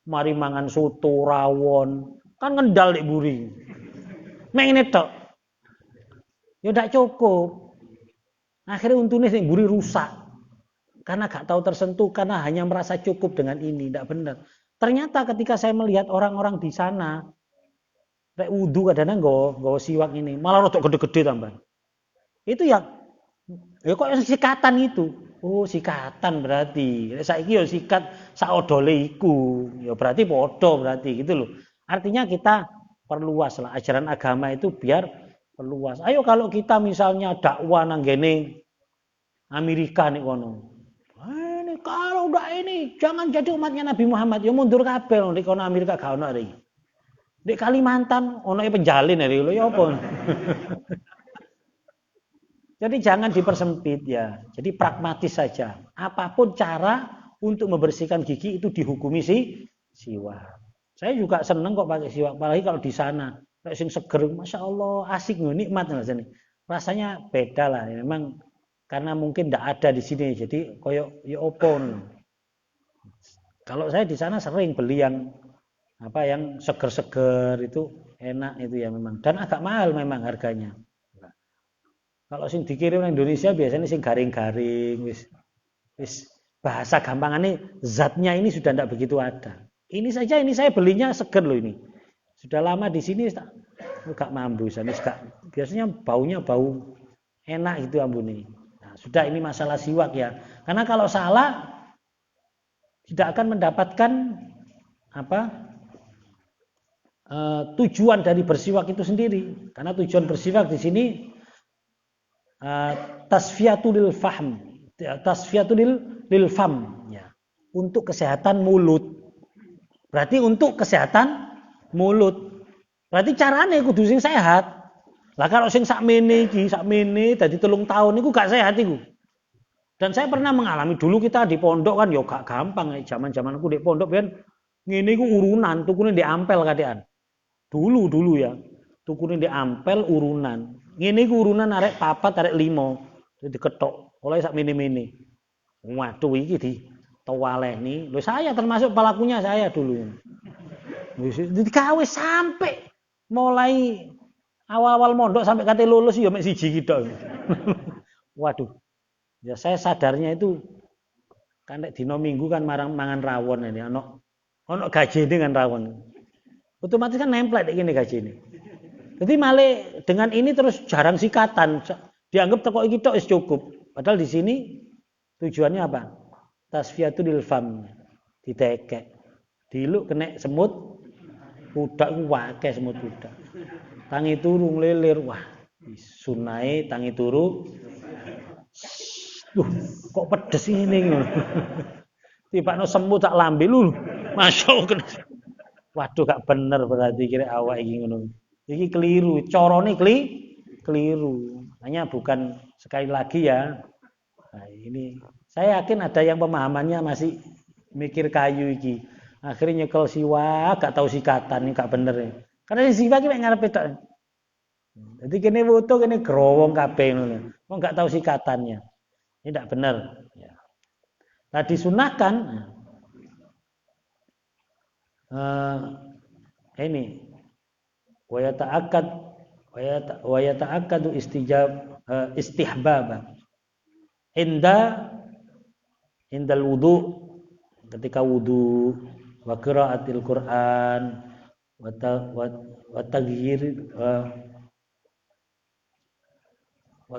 Mari mangan soto rawon, kan ngendal nek mburi. Mek ngene tok. Ya ndak cukup. Akhirnya untune sing mburi rusak. Karena gak tahu tersentuh, karena hanya merasa cukup dengan ini, tidak benar. Ternyata ketika saya melihat orang-orang di sana, kayak wudu kadang-kadang nggawa siwak ini, malah rodok gede-gede tambah. Itu ya kok sikatan itu. Oh, sikatan berarti. Saiki ya sikat saodole iku. Ya berarti podo berarti gitu loh. Artinya kita perluas lah ajaran agama itu biar perluas. Ayo kalau kita misalnya dakwah nang gene Amerika nih kono. Kalau udah ini jangan jadi umatnya Nabi Muhammad, ya mundur kabeh nek kono Amerika gak ono iki. Di Kalimantan ono penjalin hari lho ya apa. Jadi jangan dipersempit ya. Jadi pragmatis saja. Apapun cara untuk membersihkan gigi itu dihukumi siwak. Saya juga seneng kok pakai siwak, apalagi kalau di sana. Kayak sing seger, masya Allah, asik nikmat rasanya beda lah. Memang karena mungkin tidak ada di sini, jadi koyo ya opon. Kalau saya di sana sering beli yang yang seger-seger itu enak itu ya memang, dan agak mahal memang harganya. Kalau sing dikirim ke Indonesia biasanya sing garing-garing, wis bahasa gampangannya zatnya ini sudah tidak begitu ada. Ini saja ini saya belinya seger loh ini. Sudah lama di sini gak mampu, biasanya baunya bau enak gitu ambune. Nah, sudah ini masalah siwak ya. Karena kalau salah tidak akan mendapatkan tujuan dari bersiwak itu sendiri. Karena tujuan bersiwak di sini tasfiyatul fahm, tasfiyatul lil fam ya. Untuk kesehatan mulut. Berarti untuk kesehatan mulut. Berarti carane kudu sing sehat. Lah kalau sing sakmene dadi 3 tahun iku gak sehat iku. Dan saya pernah mengalami dulu kita di pondok kan yo gak gampang zaman-zaman aku di pondok ben ngene iku urunan, tukune di ampel kadean. Dulu ya. Tukune di ampel urunan. Ngene iku urunan arek 4, arek 5. Diketok oleh sak mini-mini. Waduh iki di towaleni. Lho saya termasuk pelakunya saya dulu. Digawe sampai mulai awal-awal mondok sampai kate lulus ya mek siji ki tok. Waduh. Ya saya sadarnya itu kan nek dina Minggu kan mangan rawon ini ono gajene kan rawon. Otomatis kan nempel ini gaji ini. Jadi malah dengan ini terus jarang sikatan. Dianggap teko iki tok wis cukup. Padahal di sini tujuannya apa? Tasfiyatul lil fam. Ditekek. Diluk kena semut udak ku akeh semut udak. Tangi turu nglelir, wah. Sunai tangi turu. Kok pedes ini ngono. Tibakno semut tak lambe lu. Masuk. Waduh gak bener berarti kira awak iki ngono. Iki keliru, corone keliru. Hanya bukan sekali lagi ya. Nah, ini saya yakin ada yang pemahamannya masih mikir kayu iki. Akhirnya nyekel siwak, gak tahu sikatan, ini gak bener ya. Karena siwak iki mek ngarepe tok. Jadi kene foto kene growong kabeh ngono. Kok gak tahu sikatannya. Ini tidak benar. Ya. Nah disunahkan ini wa yata'akkadu istihbaba indal wudu, ketika wudu, wa qiraatil Qur'an, wa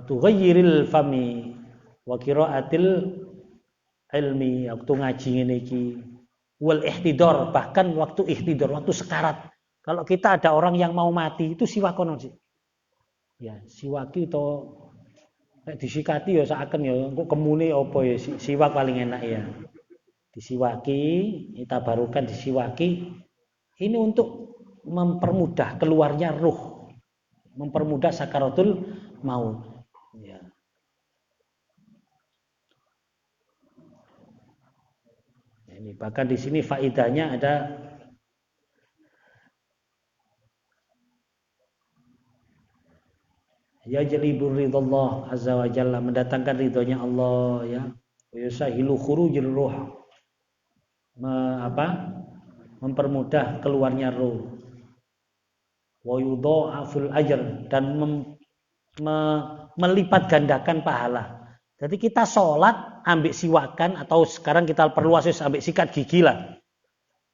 tughayyiril fami, wa qiraatil ilmi, waktu ngaji ngene iki, wal ihtidar, bahkan waktu ihtidar, waktu sekarat. Kalau kita ada orang yang mau mati itu siwakono sih. Ya, siwaki to nek disikati ya sakaken ya engko kemune apa ya siwak paling enak ya. Disiwaki, kita barukan disiwaki. Ini untuk mempermudah keluarnya ruh. Mempermudah sakaratul maut. Ya. Ini bahkan di sini faedahnya ada ya jalibur ridallah azza wa jalla, mendatangkan ridhonya Allah ya. Wa yusahilu khurujir ruh. Mempermudah keluarnya ruh. Wa yudha'aful ajr, dan melipat gandakan pahala. Jadi kita sholat ambil siwakan, atau sekarang kita perluas ambil sikat gigi lah.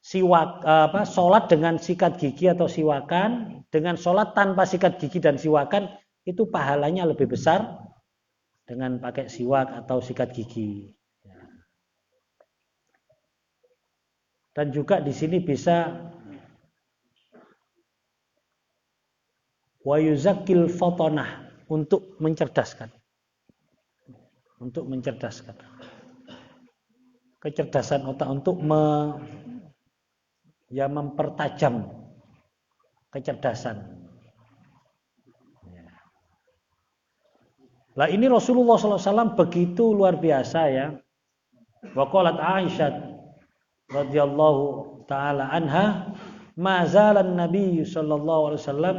Sholat dengan sikat gigi atau siwakan, dengan sholat tanpa sikat gigi dan siwakan, itu pahalanya lebih besar dengan pakai siwak atau sikat gigi. Dan juga di sini bisa wa yuzakkil fatanah, untuk mencerdaskan. Untuk mencerdaskan. Kecerdasan otak, untuk mempertajam kecerdasan. Lah ini Rasulullah SAW begitu luar biasa ya. Wa qalat Aisyah radhiyallahu taala anha, ma zalan Nabi sallallahu alaihi wasallam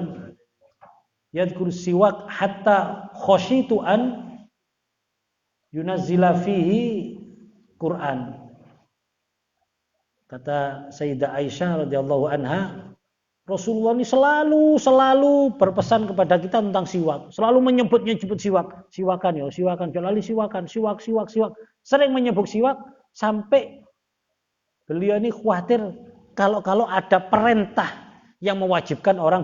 yadhkur siwak hatta khashitu an yunazzila fihi Quran. Kata Sayyidah Aisyah radhiyallahu anha, Rasulullah ini selalu berpesan kepada kita tentang siwak, selalu menyebut siwakan ya, siwakan, jalali siwakan, siwak. Sering menyebut siwak sampai beliau ini khawatir kalau ada perintah yang mewajibkan orang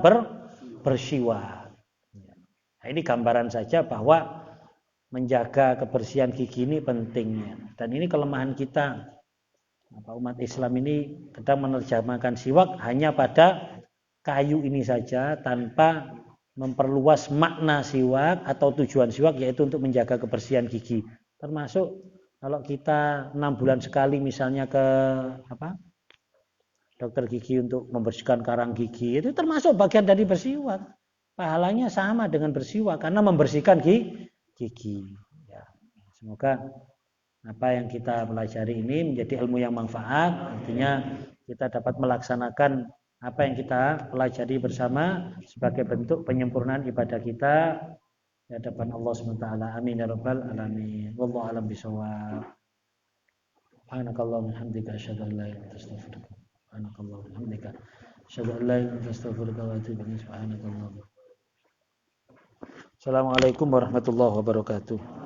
bersiwak. Nah, ini gambaran saja bahwa menjaga kebersihan gigi ini pentingnya. Dan ini kelemahan kita. Umat Islam ini kadang menerjemahkan siwak hanya pada kayu ini saja, tanpa memperluas makna siwak atau tujuan siwak, yaitu untuk menjaga kebersihan gigi. Termasuk kalau kita 6 bulan sekali misalnya ke dokter gigi untuk membersihkan karang gigi, itu termasuk bagian dari bersiwak. Pahalanya sama dengan bersiwak karena membersihkan gigi. Ya, semoga apa yang kita pelajari ini menjadi ilmu yang manfaat, artinya kita dapat melaksanakan apa yang kita pelajari bersama sebagai bentuk penyempurnaan ibadah kita di hadapan Allah SWT. Amin ya rabbal alamin. Wallahu a'lam bishawab. Subhanakallahumma wa bihamdika asyhadu an la ilaha illa anta astaghfiruka wa atubu ilaik. Assalamualaikum warahmatullahi wabarakatuh.